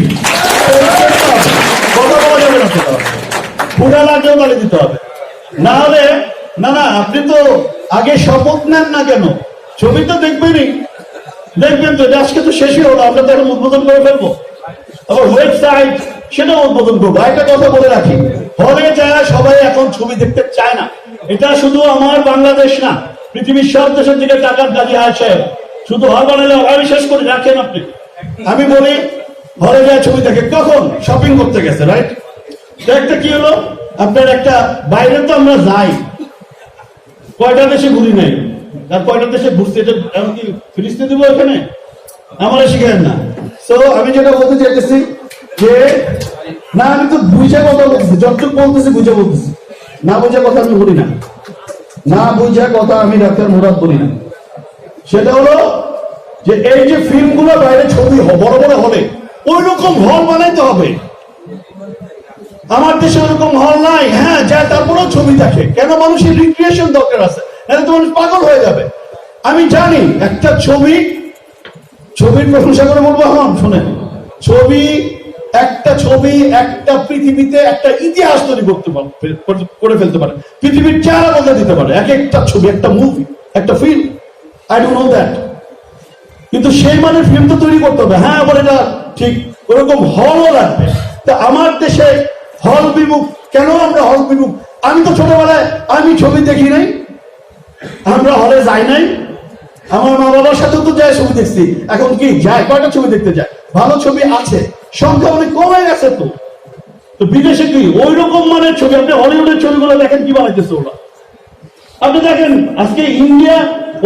কথা বলা যাবে না, পুরা লাগেও তালি দিতে হবে, না হলে না। আপনি তো আগে শপথ নেন না কেন? ছবি তো দেখবেনই, দেখবেন তো আজকে তো শেষই হলো, আমরা তো এখন উদ্বোধন করে ফেলবো। আবার ওয়েবসাইট সেটা উদ্বোধন করবো। একটা কথা বলে রাখি, হলে যায় সবাই এখন ছবি দেখতে চায় না। এটা শুধু আমার বাংলাদেশ না, পৃথিবীর সব দেশের দিকে টাকার দাবি আছে। শুধু হল বানালে আমি শেষ করে রাখেন আপনি। আমি বলি হলে যায় ছবি দেখে কখন? শপিং করতে গেছে, রাইট? একটা কি হলো, আপনার একটা বাইরে তো আমরা যাই, কয়টা দেশে ঘুরি নাই, আর কয়টা দেশে ঘুরতে, এটা এমনকি ফিরিস্তে দিব এখানে, আমার শিখেন না। তো আমি যেটা বলতে চাইতেছি যে না, আমি তো বুঝে কথা বলতেছি, যতটুকু বলতেছি বুঝে বলতেছি, না বুঝে কথা আমি বলি না, না বুঝে কথা আমি ডাক্তার মুরাদ বলি না। সেটা হলো যে এই যে ফিল্মগুলো বাইরে ছবি বড় বড় হলে, ওই রকম হল বানাইতে হবে। আমার দেশে ওরকম হল নাই। হ্যাঁ, যা তারপরেও ছবি দেখে কেন? মানুষের রিক্রিয়েশন দরকার আছে, নাহলে তো মানুষ পাগল হয়ে যাবে। আমি জানি একটা ছবির প্রশংসা করে বলবো, হন শোনেন, একটা ছবি একটা পৃথিবীতে একটা ইতিহাস তৈরি করে ফেলতে পারে, পৃথিবীর চেহারা বদলে দিতে পারে। এক একটা ছবি, একটা মুভি, একটা film, I don't know that. কিন্তু সেই মানের ফিল্ম তো তৈরি করতে হবে। হ্যাঁ, আবার এটা ঠিক ওরকম হলও লাগবে। তা আমার দেশে হল বিমুখ কেন? আমরা হল বিমুখ। আমি তো ছোটবেলায় আমি ছবি দেখি নাই, আমরা হলে যাই নাই, আমার মা বাবার সাথে তো যায় ছবি দেখছি। এখন কি যায়? কয়টা ছবি দেখতে যায়? ভালো ছবি আছে, সংখ্যা অনেক কমে গেছে। তো বিদেশে কি ওই রকম মানের ছবি? আপনি হলিউডের ছবিগুলো দেখেন কি বানাইতেছে ওরা। আপনি দেখেন আজকে ইন্ডিয়া,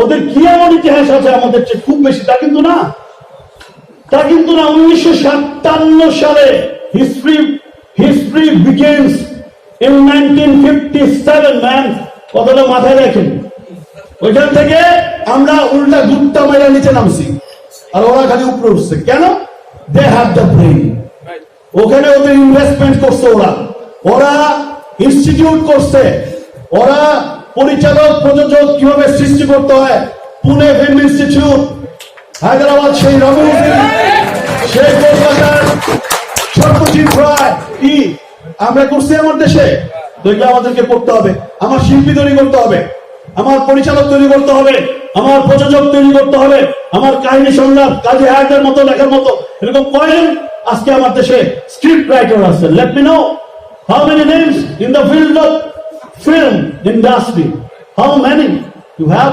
ওদের কি এমন ইতিহাস আছে আমাদের চেয়ে খুব বেশি? তা কিন্তু না, তা কিন্তু না। 1957 সালে হিস্ট্রি বিগিনস ইন 1957 ম্যান, কথাটা মাথায় রাখেন। ওইখান থেকে আমরা উল্টা গুপ্তা মাইরা নিচে নামছি, আর ওরা খালি উপরে উঠছে। কেন? They have the brain. ওখানে ওদের ইনভেস্টমেন্ট করছে, ওরা ইনস্টিটিউট করছে, ওরা পরিচালক প্রযোজক কিভাবে সৃষ্টি করতে হয়, পুনে ফিল্ম ইনস্টিটিউট, হায়দ্রাবাদ সেই রঘুমতি, সেই কলকাতার সত্যজিৎ রায়, কি আমরা করছি আমার দেশে। তো এগুলো আমাদেরকে করতে হবে। আমার শিল্পী তৈরি করতে হবে, আমার পরিচালক তৈরি করতে হবে, আমার প্রযোজক তৈরি করতে হবে, আমার কাহিনী সংলাপ কাজী হায়াতের মতো লেখার মতো এরকম কয়জন আজকে আমার দেশে স্ক্রিপ্ট রাইটার আছে? Let me know how many names in the field of film industry, how many you have?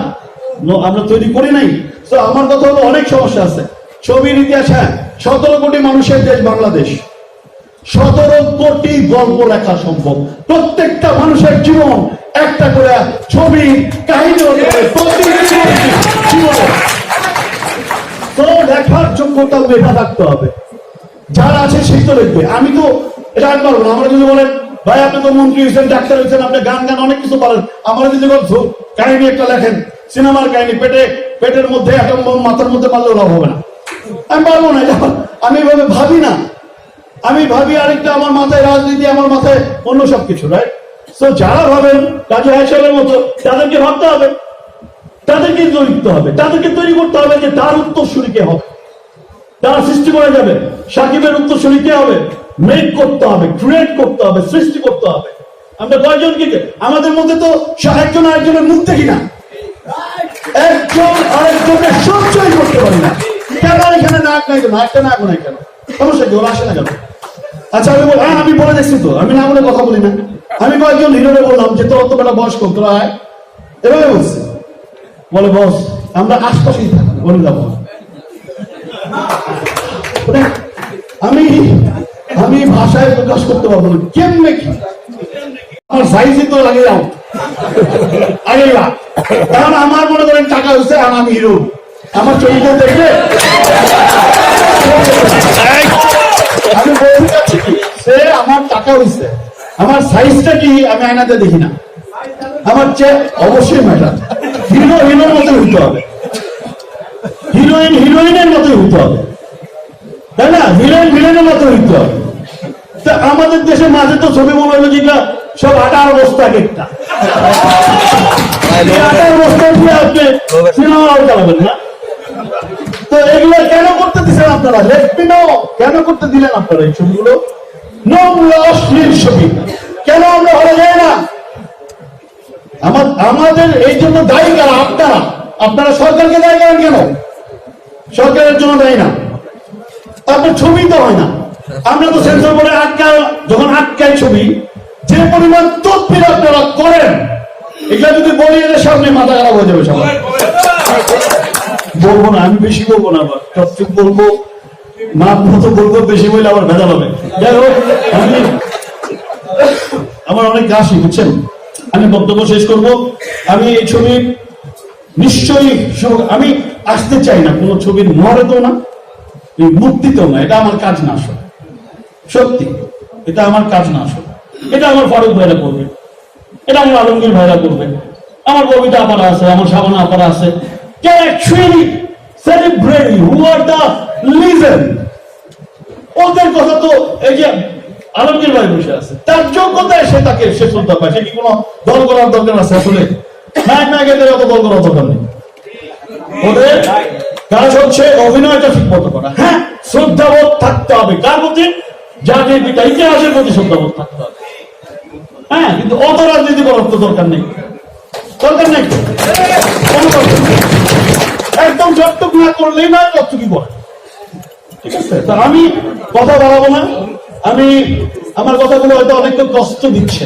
No, আমরা তৈরি করি নাই। তো আমার কথা হলো অনেক সমস্যা আছে। ছবির ইতিহাস, হ্যাঁ, 17 কোটি মানুষের দেশ বাংলাদেশ, 17 কোটি গল্প লেখা সম্ভব। প্রত্যেকটা মানুষের জীবন একটা করে ছবি কাহিনী হতে পারে জীবনে। তো লেখার যোগ্যতা মেধা থাকতে হবে, যারা আছে সেই তো লিখবে। আমি তো এটা আর পারবো না। আমরা যদি বলেন ভাই আপনি তো মন্ত্রী হয়েছেন, ডাক্তার হয়েছেন, আপনি গান অনেক কিছু পারেন, আমরা যদি কাহিনী একটা লেখেন, সিনেমার কাহিনী, পেটের মধ্যে একটা মাথার মধ্যে পারলেও লাভ হবে না। আমি পারবো না, আমি এভাবে ভাবি না। আমি ভাবি আরেকটা, আমার মাথায় রাজনীতি, আমার মাথায় অন্য সবকিছু, রাইট? তো যারা ভাবেন কাজী হায়সালের মতো, তাদেরকে ভাবতে হবে, তাদেরকে লিখতে হবে, তাদেরকে তৈরি করতে হবে যে তার উত্তরসূরি কে হবে, তারা সৃষ্টি করা যাবে। সাকিবের উত্তরসূরি কে হবে? মেক করতে হবে, ক্রিয়েট করতে হবে, সৃষ্টি করতে হবে। আমরা কয়জন কি আমাদের মধ্যে তো একজন আরেকজনের মুখ দেখি না, একজন আরেকজনের সঞ্চয় করতে পারি না। কেন এখানে নাক নাই? কেন একটা নাক নাই? কেন সমস্যা কি? ওরা আসে না কেন? আচ্ছা আমি বল, হ্যাঁ আমি বলে দেখছি তো, আমি না বলে কথা বলি না। আমি কয়েকজন হিরোরে বললাম যে তোর তো বেটা বয়স কম, তোরা আয়, এভাবে বলছে। বলে বস আমরা আশপাশেই থাকি, বলে যাবো। আমি ভাষায় প্রকাশ করতে পারবো না কেমনে কি আমার সাইজই তো লাগে যাও আগে, কারণ আমার মনে করেন টাকা হচ্ছে, আর আমি হিরো, আমার চরিত্র দেখলে আমি বলতে চাচ্ছি কি, সে আমার টাকা হয়েছে, আমার সাইজটা কি আমি আয়নাতে দেখি না। আমার চেয়ে অবশ্যই ম্যাটার। হিরো হিরোর মতো হইতে হবে, হিরোইন হিরোইনের মতো হইতে হবে, তাই না? ভিলেন ভিলেনের মতো হইতে হবে। তা আমাদের দেশের মাঝে তো ছবি মনে হলো যেটা সব 18 বস্তা একটা 18 বস্তা দিয়ে আপনি সিনেমাও চালাবেন না। তো এগুলো কেন করতে দিচ্ছেন আপনারা? লেট মি নো, কেন করতে দিলেন আপনারা এই ছবিগুলো? নোংরা অশ্লীল ছবি কেন আমরা হলে যাই না? আমাদের এই জন্য দায়ী কারা? আপনারা সরকারকে দায়ী করেন কেন? সরকারের জন্য দায়ী না, আপনার ছবি তো হয় না। আমরা তো সেন্সর বোর্ডে যখন আটকায় ছবি, যে পরিমাণ তদবির আপনারা করেন, এগুলা যদি বলি এদের সামনে মাথা খারাপ হয়ে যাবে সবাই। বলবো না, আমি বেশি বলবো না, আবার চুপ বলবো, মাপ মতো বলবো, বেশি বললে আবার ভেজা হবে। যাই হোক, আমার অনেক কাশি, বুঝছেন? আমি বক্তব্য শেষ করব। আমি এই ছবি নিশ্চয়ই, আমি আসতে চাই না কোনো ছবির মরেতেও না, মুক্তিতেও না। এটা আমার কাজ না আসলে, সত্যি এটা আমার কাজ না আসলে। এটা আমার ফারুক ভাইরা করবে, এটা আমার আলমগীর ভাইরা করবে, আমার কবিতা আপারা আছে, আমার সাবানা আপারা আছে, ওদের কথা তো এই যে আলমগীর ভাই বসে আছে, তার যোগ্যতায় সে তাকে সে শ্রদ্ধা পায়। সে কি কোনো দল করার দরকার আছে? আসলে নায়ক নায়িকাদের অত দল করার দরকার নেই। ওদের কাজ হচ্ছে অভিনয়টা ঠিক মতো করা। হ্যাঁ, শ্রদ্ধাবোধ থাকতে হবে কার প্রতি? জাতির পিতা ইতিহাসের প্রতি শ্রদ্ধাবোধ থাকতে হবে। হ্যাঁ, কিন্তু অত রাজনীতি করার তো দরকার নেই, দরকার নেই, একদম যতটুকু না করলেই নয়, ততটুকু করে। ঠিক আছে, তো আমি কথা বাড়াবো না। আমি আমার কথাগুলো হয়তো অনেকটা কষ্ট দিচ্ছে,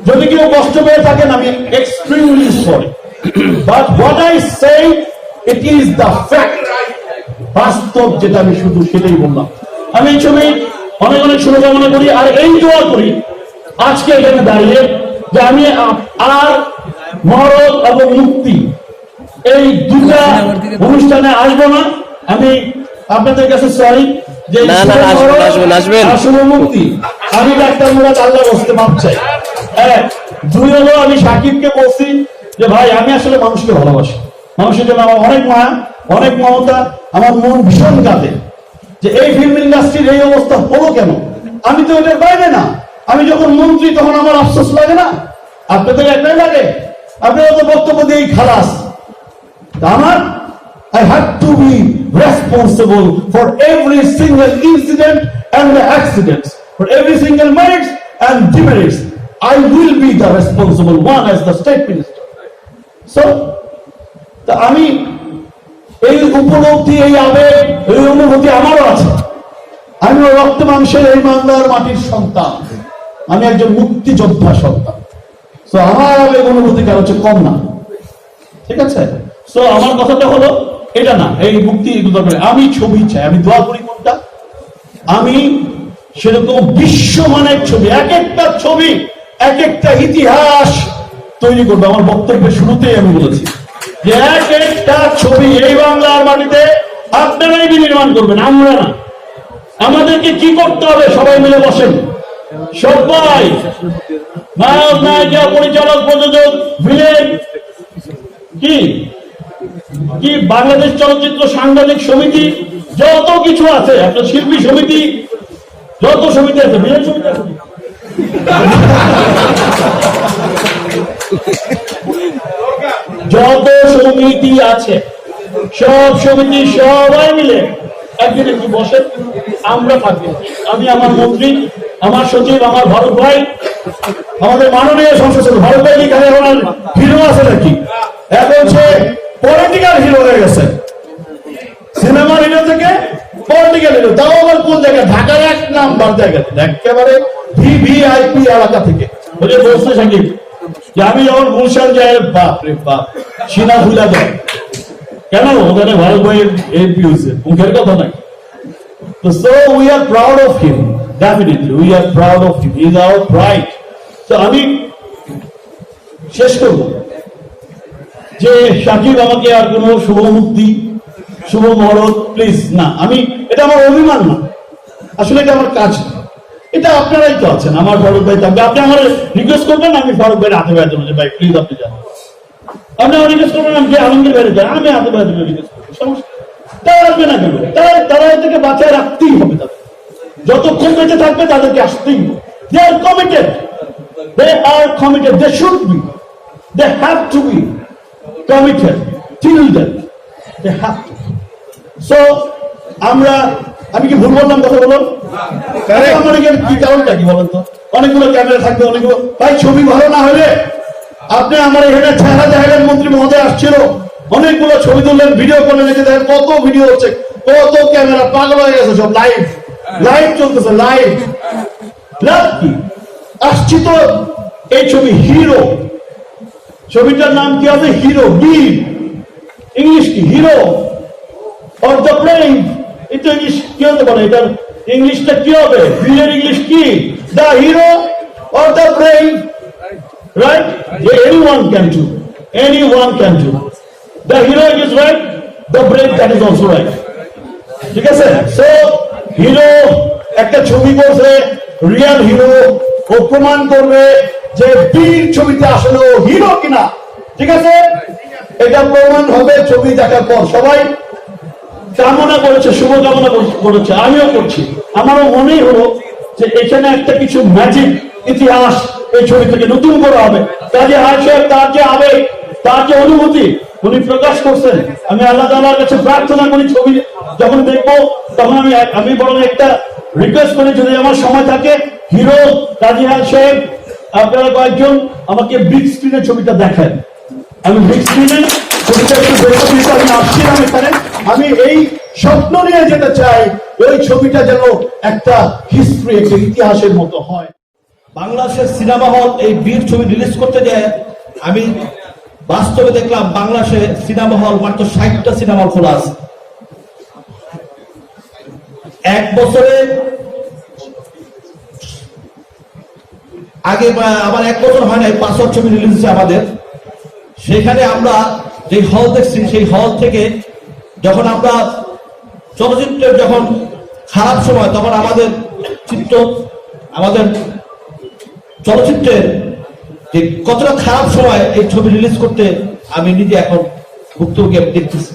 যদি কেউ কষ্ট পেয়ে থাকেন আমি extremely sorry, but what I say it is the fact, বাস্তব যেটা আমি শুধু সেটাই বললাম। আমি এই ছবি অনেক অনেক শুভকামনা করি, আর এই দোয়া করি আজকে এখানে দাঁড়িয়ে যে আমি আর মহরত এবং মুক্তি এই দুটা অনুষ্ঠানে আসবো না। আমি আপনাদের কাছে সরি যে শুভ মুক্তি আমি ডাক্তার মুরাদ আল্লাহ বসতে মাপ চাই। দুই হলো আমি সাকিবকে বলছি যে ভাই আমি আসলে মানুষকে ভালোবাসি, মানুষের জন্য আমার অনেক মায়া অনেক মমতা, আমার মন ভীষণ কাঁদে যে এই ফিল্ম ইন্ডাস্ট্রির এই অবস্থা হলো কেন। আমি তো এটার বাইরে না, আমি যখন মন্ত্রী তখন আমার আফসোস লাগে না, আপনাদের একটাই লাগে, আপনারা তো বক্তব্য দিয়েই খালাস। আমার I have to be responsible for every single incident and the accidents, for every single merits and demerits. I will be the responsible one as the state minister. So, আমি এই উপলব্ধি, এই আবেগ, এই অনুভূতি আমারও আছে। আমি রক্ত মাংসের এই বাংলার মাটির সন্তান, আমি একজন মুক্তিযোদ্ধা সন্তান। তো আমার আবেগ অনুভূতি কারো চেয়ে কম না, ঠিক আছে? তো আমার কথাটা হলো এটা না, এই মুক্তি আমি ছবি চাই, আমি দোয়া করি কোনটা, আমি সেরকম বিশ্বমানের ছবি, এক একটা ছবি এক একটা ইতিহাস তৈরি করবো। আমার বক্তব্যের শুরুতেই আমি বলেছি যে এক একটা ছবি এই বাংলার মাটিতে আপনারাই বিনির্মাণ করবেন, আমরা না। আমাদেরকে কি করতে হবে? সবাই মিলে বসেন, সবাই, নায়ক নায়িকা, পরিচালক, প্রযোজক, ভিলেন, কি কি বাংলাদেশ চলচ্চিত্র সাংবাদিক সমিতি, যত কিছু আছে, আপনার শিল্পী সমিতি, যত সমিতি আছে, ভিলেন সমিতি আছে, যত সমিতি আছে, সব সমিতি সবাই মিলে একদিন একটু বসে আমরা থাকবো। আমি, আমার মন্ত্রী, আমার সচিব, আমার ভারত ভাই, আমাদের মাননীয় সংসদ সদস্য ভারত ভাই, এখানে এখন হিরো আছে নাকি? এখন সে পলিটিক্যাল হিরো হয়ে গেছে, সিনেমার হিরো থেকে পলিটিক্যাল হিরো, তাও আবার কোন জায়গায়? ঢাকার 1 নাম্বার জায়গা, একেবারে ভিভিআইপি এলাকা থেকে। বলে বলছে সাকিব যে আমি যখন গুলশান যাই, বাপ রে বাপ, সিনা ভুলা দেয় কেন? ওখানে ভারত ভাইয়ের এমপি হয়েছে, মুখের কথা নাই। So we are proud of him, definitely we are proud of him, he is our pride. So আমি শেষ করব যে সাকিব আমাকে আর কোনো শুভ মুক্তি, শুভ মহরত প্লিজ না, আমি, এটা আমার অভিমান না, আসলে এটা আমার কাজ না। এটা আপনারাই তো আছেন, আমার ফারুক ভাই থাকবে, আপনি আমার রিকোয়েস্ট করবেন, আমি ফারুক ভাইয়ের হাতে বেড়ে দেবো যে ভাই প্লিজ আপনি যান। আপনি আমার রিকোয়েস্ট করবেন, আমি আলমগীর বেড়ে যাই, আমি হাতে বেড়ে দেবো রিকোয়েস্ট করবো, সমস্যা তারা আসবে না কেন? তারা থেকে বাঁচায় রাখতেই হবে, তাদের যতক্ষণ বেঁচে থাকবে তাদেরকে আসতেই হবে। They are committed, they are committed, they should be, they have to be committed till then, they have to. So আমি কি ভুল বললাম কথা বলুন? আমার এখানে কি কারণটা কি বলেন তো? অনেকগুলো ক্যামেরা থাকবে, অনেকগুলো, ভাই ছবি ভালো না হলে আপনি আমার এখানে চেহারা দেখালেন, মন্ত্রী মহোদয় আসছিল, অনেকগুলো ছবি তুললেন, ভিডিও করলেন, এসে দেখেন কত ভিডিও হচ্ছে, কত ক্যামেরা, পাগল হয়ে গেছে সব, লাইভ চলতেছে, লাইভ কি আসছি তো। এই ছবি হিরো, ছবিটার নাম কি হবে? হিরো, বীর, ইংলিশ কি? হিরো অর দ্য ব্রেভ, এটা ইংলিশ কি হতে পারে? এটার ইংলিশটা কি হবে? বীরের ইংলিশ কি? The hero or the brave, right? Anyone can do, anyone can do. The hero is right, the brave that is also right. ঠিক আছে? So হিরো একটা ছবি করছে, রিয়েল হিরো, ও প্রমাণ করবে যে বীর ছবিতে আসলে ও হিরো কিনা, ঠিক আছে? এটা প্রমাণ হবে ছবি দেখার পর। সবাই কামনা করেছে, শুভকামনা করেছে, আমিও করছি। আমারও মনেই হলো যে এখানে একটা কিছু ম্যাজিক ইতিহাস এই ছবি থেকে নতুন করা হবে। কাজী হায় সাহেব তার যে আবেগ, তার যে অনুভূতি উনি প্রকাশ করছেন, আমি আল্লাহ তাআলার কাছে প্রার্থনা করি ছবি যখন দেখবো তখন আমি বরং একটা রিকোয়েস্ট করি, যদি আমার সময় থাকে, হিরো কাজী হায় সাহেব আপনারা কয়েকজন আমাকে বিগ স্ক্রিনে ছবিটা দেখেন, আমি বিগ স্ক্রিনে ছবিটা একটু দেখতে, আমি আসছিলাম এখানে, আমি এই স্বপ্ন নিয়ে যেতে চাই, ওই ছবিটা যেন একটা হিস্ট্রি, একটা ইতিহাসের মতো হয়। বাংলাদেশের সিনেমা হল এই বীর ছবি রিলিজ করতে যায়, আমি বাস্তবে দেখলাম বাংলাদেশে সিনেমা হল মাত্র 60টা সিনেমা হল খোলা আছে। এক বছরে আগে আবার 1 বছর হয় নাই, 5 ছবি রিলিজ হচ্ছে আমাদের। সেখানে আমরা যে হল দেখছি, সেই হল থেকে যখন আমরা চলচ্চিত্রের যখন খারাপ সময়, তখন আমাদের আমাদের চলচ্চিত্রের যে কতটা খারাপ সময় এই ছবি রিলিজ করতে আমি নিজে এখন ভুক্তভোগী দেখতেছি।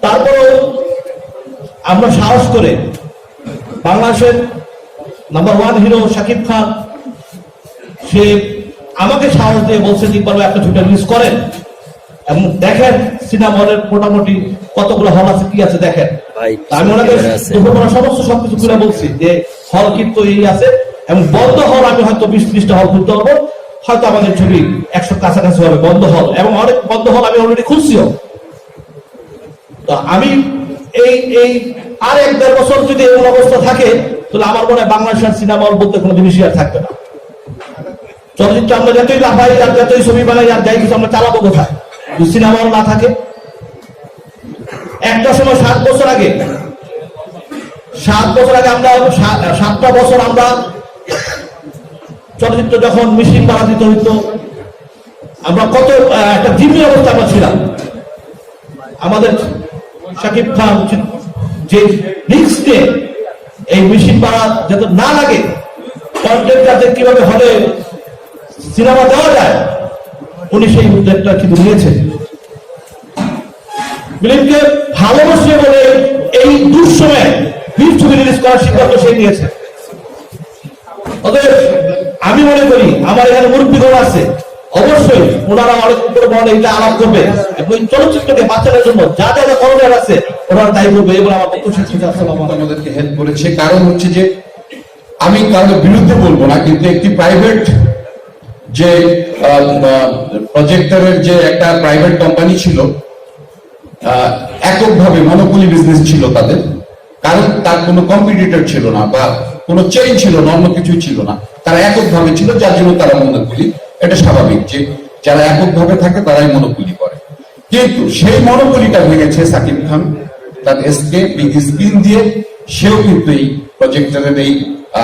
তারপরেও আমরা সাহস করে বাংলাদেশের নাম্বার 1 হিরো শাকিব খান, সে আমাকে সাহস দিয়ে বলছে যে পারবে একটা ছবিটা রিলিজ করেন এবং দেখেন সিনেমা হলের মোটামুটি কতগুলো হল আছে, কি আছে দেখেন। আমি ওনাকে সমস্ত সবকিছু খুলে বলছি যে হল কিন্তু এই আছে এবং বন্ধ হল আমি হয়তো 20-30টা হল খুলতে পারবো, হয়তো আমাদের ছবি 100 কাছাকাছি হবে বন্ধ হল, এবং অনেক বন্ধ হল আমি অলরেডি খুলছিও। তো আমি এই আর 1-1.5 বছর যদি এমন অবস্থা থাকে, তাহলে আমার মনে হয় বাংলাদেশের সিনেমা হল বলতে কোনো জিনিসই আর থাকবে না। চলচ্চিত্র আমরা যতই লাফাই আর যতই ছবি বানাই আর যাই কিছু, আমরা চালাবো কোথায় সিনেমা হল না থাকে? একটা সময় 7 বছর আগে আমরা 7টা বছর আমরা চলচ্চিত্র যখন মেশিন বানা দিতে হইতো, আমরা কত একটা জিম্মি অবস্থা আমরা ছিলাম। আমাদের শাকিব খান যে রিস্ক নিয়ে এই মেশিন বানা যাতে না লাগে, কন্টেন্ট যাতে কিভাবে হলে সিনেমা দেওয়া যায়, উনি সেই উদ্যোগটা কিন্তু নিয়েছেন। ফিল্মকে ভালোবাসে বলে এই দুঃসময়ে বীর ছবি রিলিজ করার সিদ্ধান্ত সে নিয়েছে। অতএব আমি মনে করি আমার এখানে মুরব্বীগণ আছে, অবশ্যই ওনারা অনেক বড় এটা আলাপ করবে এবং চলচ্চিত্রকে বাচ্চাদের জন্য যা যা করণীয় আছে ওনারা তাই করবে। এবং আমার আমাদেরকে হেল্প করেছে, কারণ হচ্ছে যে আমি কারোর বিরুদ্ধে বলবো না, কিন্তু একটি প্রাইভেট যে প্রজেক্টরের যে একটা প্রাইভেট কোম্পানি ছিল, এককভাবে মনোপলি বিজনেস ছিল তাদের, কারণ তার কোনো কম্পিটিটর ছিল না বা কোনো চেইন ছিল না, অন্য কিছুই ছিল না, তারা এককভাবে ছিল, যার জন্য তারা মনোপলি। এটা স্বাভাবিক যে যারা এককভাবে থাকে তারাই মনোপলি করে। কিন্তু সেই মনোপলিটা ভেঙেছে সাকিব খান তার এসকে বিগ স্ক্রিন দিয়ে। সেও কিন্তু এই প্রজেক্টরের এই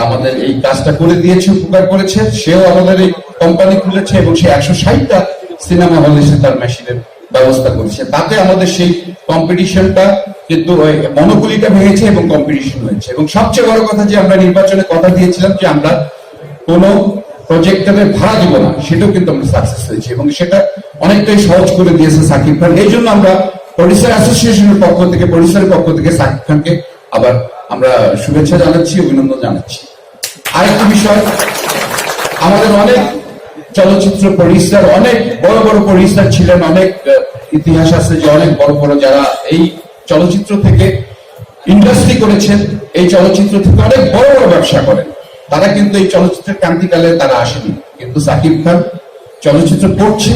আমাদের এই কাজটা করে দিয়েছে, উপকার করেছে। সেও আমাদের এই কোম্পানি খুলেছে এবং সে 160টা সিনেমা হলে সে তার মেশিনের ব্যবস্থা করেছে। তাতে আমাদের সেই কম্পিটিশনটা কিন্তু মনোপলিটা ভেঙেছে এবং কম্পিটিশন হয়েছে। এবং সবচেয়ে বড় কথা যে আমরা নির্বাচনে কথা দিয়েছিলাম যে আমরা কোনো প্রজেক্টরের ভাড়া দিব না, সেটাও কিন্তু আমরা সাকসেস হয়েছে এবং সেটা অনেকটাই সহজ করে দিয়েছে সাকিব খান। এই জন্য আমরা প্রডিউসার অ্যাসোসিয়েশনের পক্ষ থেকে, প্রডিউসারের পক্ষ থেকে সাকিব খানকে আবার আমরা শুভেচ্ছা জানাচ্ছি, অভিনন্দন জানাচ্ছি। আরেকটি বিষয়, আমাদের অনেক চলচ্চিত্র প্রডিউসার, অনেক বড় বড় প্রডিউসার ছিলেন, অনেক ইতিহাস আছে যে অনেক বড় বড় যারা এই চলচ্চিত্র থেকে ইন্ডাস্ট্রি করেছেন, এই চলচ্চিত্র থেকে অনেক বড় বড় ব্যবসা করেন, তারা কিন্তু এই চলচ্চিত্রের ক্রান্তিকালে তারা আসেনি। কিন্তু সাকিব খান চলচ্চিত্র করছে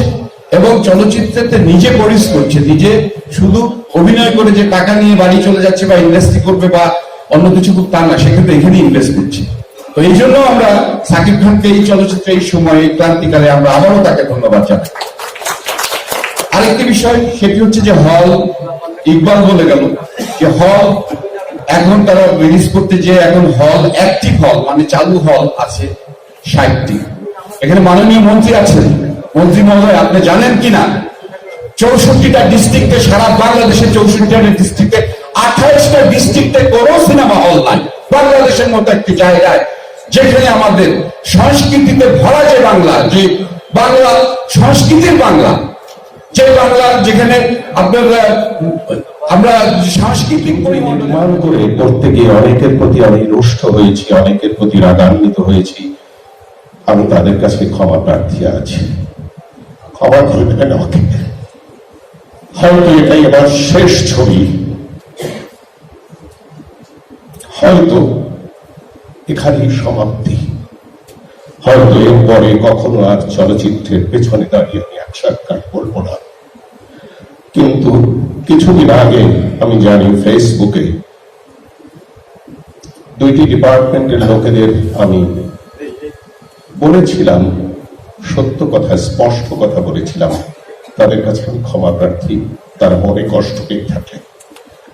এবং চলচ্চিত্রতে নিজে প্রডিউস করছে, নিজে শুধু অভিনয় করে যে টাকা নিয়ে বাড়ি চলে যাচ্ছে বা ইনভেস্ট করবে বা অন্য কিছু তা না, সে কিন্তু এখানে ইনভেস্ট করছে। তো এই জন্য আমরা সাকিব খানকে এই চলচ্চিত্রে এই সময়ে ক্রান্তিকালে আমরা আবারও তাকে ধন্যবাদ জানাই। আরেকটি বিষয় সেটি হচ্ছে যে হল, ইকবাল বলে গেল যে হল এখন তারা রিলিজ করতে যে এখন হল অ্যাক্টিভ হল মানে চালু হল আছে 60টি। এখানে মাননীয় মন্ত্রী আছেন, মন্ত্রী মহোদয় আপনি জানেন কিনা 64টা ডিস্ট্রিক্টে, সারা বাংলাদেশের 64টা ডিস্ট্রিক্টে 28টা ডিস্ট্রিক্টে কোনো সিনেমা হল নাই। বাংলাদেশের মতো একটি জায়গায় যেখানে আমাদের সংস্কৃতিতে ভরা, যে বাংলা, যে বাংলা সংস্কৃতির বাংলা, যে বাংলা যেখানে আপনারা আমরা সাংস্কৃতিক নির্মাণ করে করতে গিয়ে অনেকের প্রতি আমি রুষ্ট হয়েছি, অনেকের প্রতি রাগান্বিত হয়েছি। আমি তাদের কাছে ক্ষমা প্রার্থী আছি, ক্ষমা করবেন আমাকে। হয়তো এটাই আমার শেষ ছবি, হয়তো এখানেই সমাপ্তি, হয়তো এরপরে কখনো আর চলচ্চিত্রের পেছনে দাঁড়িয়ে আমি এক সাক্ষাৎ করবো না। কিন্তু কিছুদিন আগে আমি জানি ফেসবুকে দুইটি ডিপার্টমেন্টের লোকেদের আমি বলেছিলাম, সত্য কথা, স্পষ্ট কথা বলেছিলাম, তাদের কাছে আমি ক্ষমা প্রার্থী। তার মনে কষ্ট পেয়ে থাকে,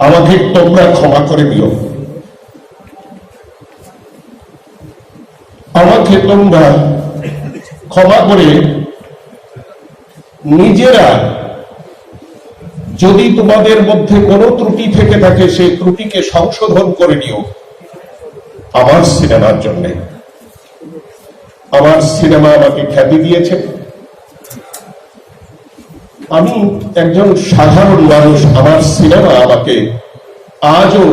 আমাকে তোমরা ক্ষমা করে দিও। আমাকে তোমরা ক্ষমা করে নিজেরা যদি তোমাদের মধ্যে কোনো ত্রুটি থেকে থাকে সেই ত্রুটিকে সংশোধন করে নিও আমার সিনেমার জন্যে। আমার সিনেমা আমাকে খ্যাতি দিয়েছে। আমি একজন সাধারণ মানুষ, আমার সিনেমা আমাকে আজও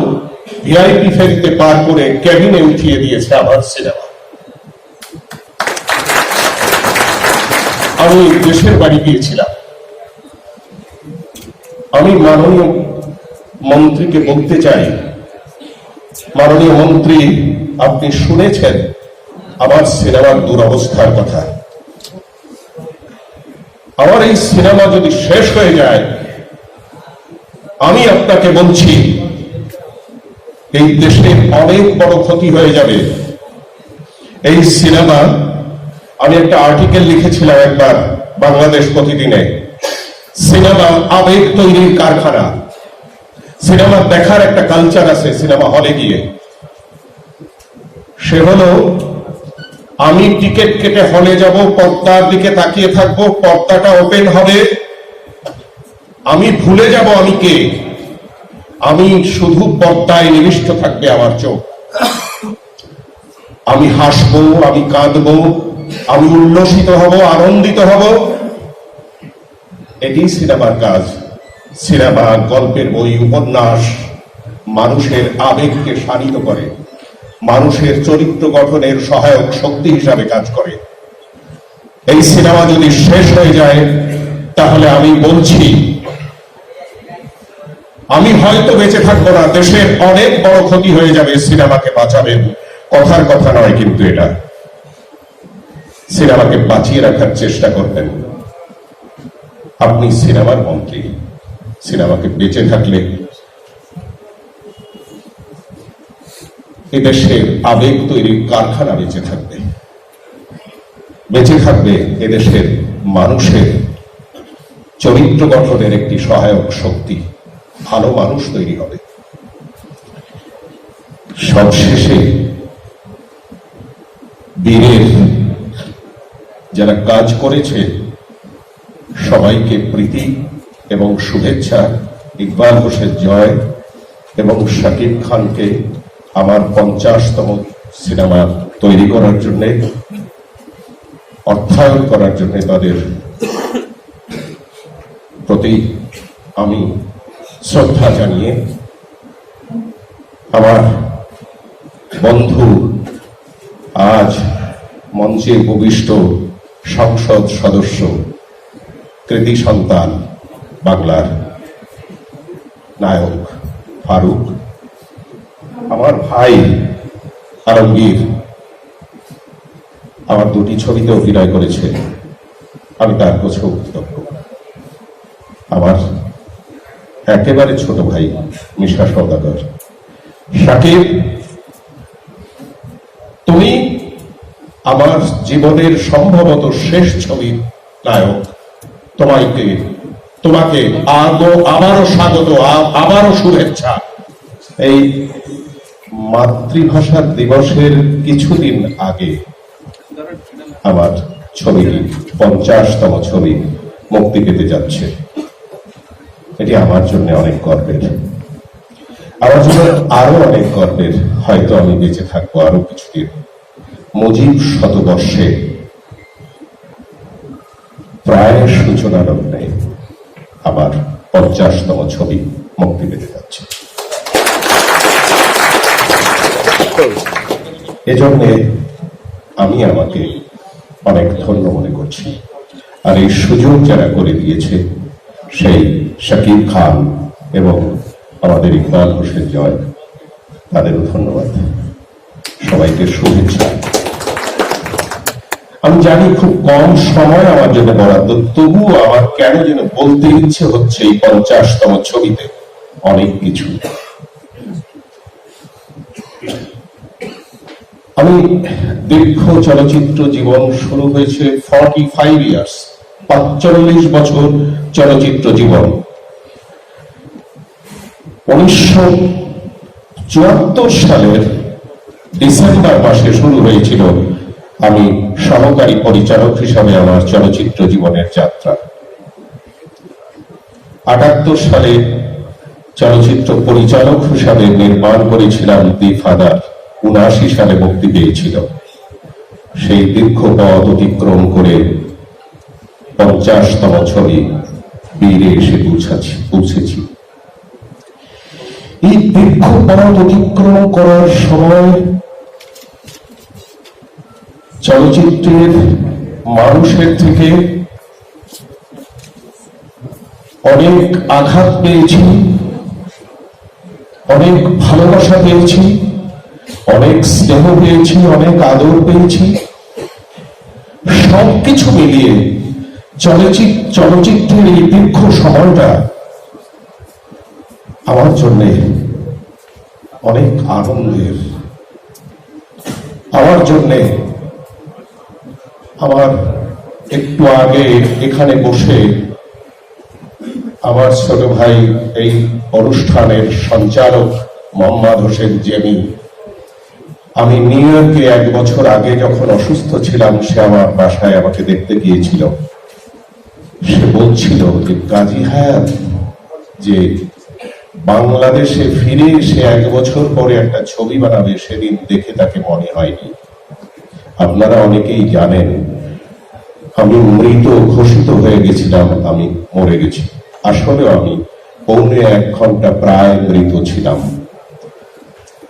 ভিআইপি ফেরিতে পার করে ক্যাবিনে উঠিয়ে দিয়েছে আমার সিনেমা। আমি দেশের বাড়ি গিয়েছিলাম, আমি মাননীয় মন্ত্রীকে বলতে চাই, মাননীয় মন্ত্রী, আপনি শুনেছেন আমার সিনেমার দুরবস্থার কথা। আমার এই সিনেমা যদি শেষ হয়ে যায়, আমি আপনাকে বলছি এই দেশের অনেক বড় ক্ষতি হয়ে যাবে। এই সিনেমা, আমি একটা আর্টিকেল লিখেছিলাম একবার বাংলাদেশ প্রতিদিনে, সিনেমা আবেগ তৈরির কারখানা। সিনেমা দেখার একটা কালচার আছে সিনেমা হলে গিয়ে, সে হলো আমি টিকিট কেটে হলে যাব, পর্দার দিকে তাকিয়ে থাকবো, পর্দাটা ওপেন হবে, আমি ভুলে যাব আমি কে, আমি শুধু পর্দায় নিবিষ্ট থাকবে আমার চোখ। আমি হাসবো, আমি কাঁদবো, আমি উল্লসিত হব, আনন্দিত হব। এটি সিনেমার কাজ। সিনেমা, গল্পের বই, উপন্যাস মানুষের আবেগকে শানিত করে, মানুষের চরিত্র গঠনের সহায়ক শক্তি হিসাবে কাজ করে। এই সিনেমা যদি শেষ হয়ে যায়, তাহলে আমি বলছি আমি হয়তো বেঁচে থাকবো না, দেশের অনেক বড় ক্ষতি হয়ে যাবে। সিনেমাকে বাঁচাবেন, কথার কথা নয় কিন্তু এটা। সিনেমাকে বাঁচিয়ে রাখার চেষ্টা করবেন। আপনি সিনেমার মন্ত্রী, সিনেমাকে বেঁচে থাকলে এদেশের আবেগ তৈরির কারখানা বেঁচে থাকবে, বেঁচে থাকবে এদেশের মানুষের চরিত্র গঠনের একটি সহায়ক শক্তি, ভালো মানুষ তৈরি হবে। সবশেষে বীরের যারা কাজ করেছে সবাইকে প্রীতি এবং শুভেচ্ছা। ইকবাল হোসেন জয় এবং শাকিব খানকে আমার 50তম সিনেমা তৈরি করার জন্য, অর্থায়ন করার জন্য তাদের প্রতি আমি শ্রদ্ধা জানিয়ে, আমার বন্ধু আজ মঞ্চে উপবিষ্ট সংসদ সদস্য, কৃতি সন্তান, বাংলার নায়ক ফারুক, আমার ভাই আলমগীর আমার দুটি ছবিতে অভিনয় করেছে, আমি তার কাছেও কৃতজ্ঞ। আমার একেবারে ছোট ভাই মিশা সওদাগর। শাকিব, তুমি আমার জীবনের সম্ভবত শেষ ছবির নায়ক। তোমাকে আবারও স্বাগত, আবারও শুভেচ্ছা। এই মাতৃভাষা দিবসের কিছুদিন আগে আমার ছবিটি 50তম ছবি মুক্তি পেতে যাচ্ছে। এটি আমার জন্য অনেক গর্বের, আমার জন্য আরো অনেক গর্বের। হয়তো আমি বেঁচে থাকবো আরো কিছুদিন। মুজিব শতবর্ষে প্রায় সূচনা লগ্নে আমার 50তম ছবি মুক্তি পেতে যাচ্ছে। এজন্যে আমি আমাকে অনেক ধন্য মনে করছি। আর এই সুযোগ যারা করে দিয়েছে সেই শাকিব খান এবং আমাদের ইকবাল হোসেন জয়, তাদেরও ধন্যবাদ। সবাইকে শুভেচ্ছা। আমি জানি খুব কম সময় আমার জন্য বরাদ্দ, তবুও আমার কেন যেন বলতে ইচ্ছে হচ্ছে এই 50তম ছবিতে অনেক কিছু। আমি দীর্ঘ চলচ্চিত্র জীবন শুরু হয়েছে 45 ইয়ার্স, 45 বছর চলচ্চিত্র জীবন। 1974 সালের ডিসেম্বর মাসে শুরু হয়েছিল আমি সহকারী পরিচালক হিসাবে আমার চলচ্চিত্র জীবনের যাত্রা। 78 সালে চলচ্চিত্র পরিচালক হিসাবে নির্মাণ করেছিলাম দি ফাদার, 79 সালে মুক্তি পেয়েছিল। সেই দীর্ঘ পথ অতিক্রম করে 50তম ছবি বীরে এসে পৌঁছেছি। এই দীর্ঘ পথ অতিক্রম করার সময় চলচ্চিত্রের মানুষের থেকে অনেক আঘাত পেয়েছি, অনেক ভালোবাসা পেয়েছি, অনেক স্নেহ পেয়েছি, অনেক আদর পেয়েছি। সবকিছু মিলিয়ে চলচ্চিত্রের এই দীর্ঘ সময়টা আমার জন্য অনেক আনন্দের। আমার জন্য আমার একটু আগে এখানে বসে আমার ছোট ভাই এই অনুষ্ঠানের সঞ্চালক মোহাম্মদ হোসেন জেমি, আমি নিউ ইয়র্কে 1 বছর আগে যখন অসুস্থ ছিলাম, সে আমার বাসায় আমাকে দেখতে গিয়েছিল। সে বলছিল যে কাজী হায়াত যে বাংলাদেশে ফিরে এসে 1 বছর পরে একটা ছবি বানাবে, সেদিন দেখে তাকে মনে হয়নি। আপনারা অনেকেই জানেন আমি মৃত ঘোষিত হয়ে গেছিলাম, আমি মরে গেছি। আসলে আমি 1.25 ঘন্টা প্রায় মৃত ছিলাম।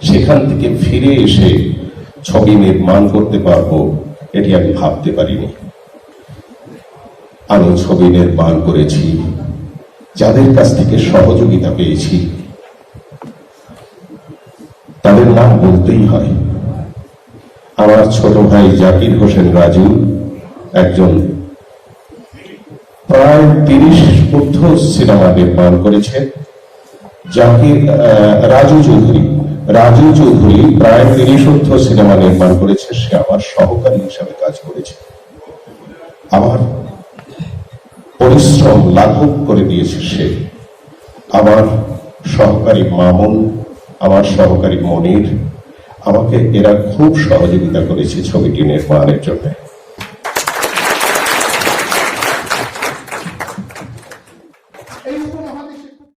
সেখান থেকে ফিরে এসে ছবি নির্মাণ করতে পারবো এটি আমি ভাবতে পারিনি। আমি ছবি নির্মাণ করেছি, যাদের কাছ থেকে সহযোগিতা পেয়েছি তাদের নাম বলতেই হয়। আমার ছোট ভাই জাকির হোসেন রাজু একজন প্রায় 30 ঊর্ধ্ব সিনেমা নির্মাণ করেছে। রাজু চৌধুরী প্রায় 30 ঊর্ধ্ব সিনেমা নির্মাণ করেছে। সে আমার সহকারী হিসাবে কাজ করেছে, আমার পরিশ্রম লাঘব করে দিয়েছে সে। আমার সহকারী মামুন, আমার সহকারী মনির, আমাকে এরা খুব সহযোগিতা করেছে ছবিটি নির্মাণের জন্য। এইরকম আমাদের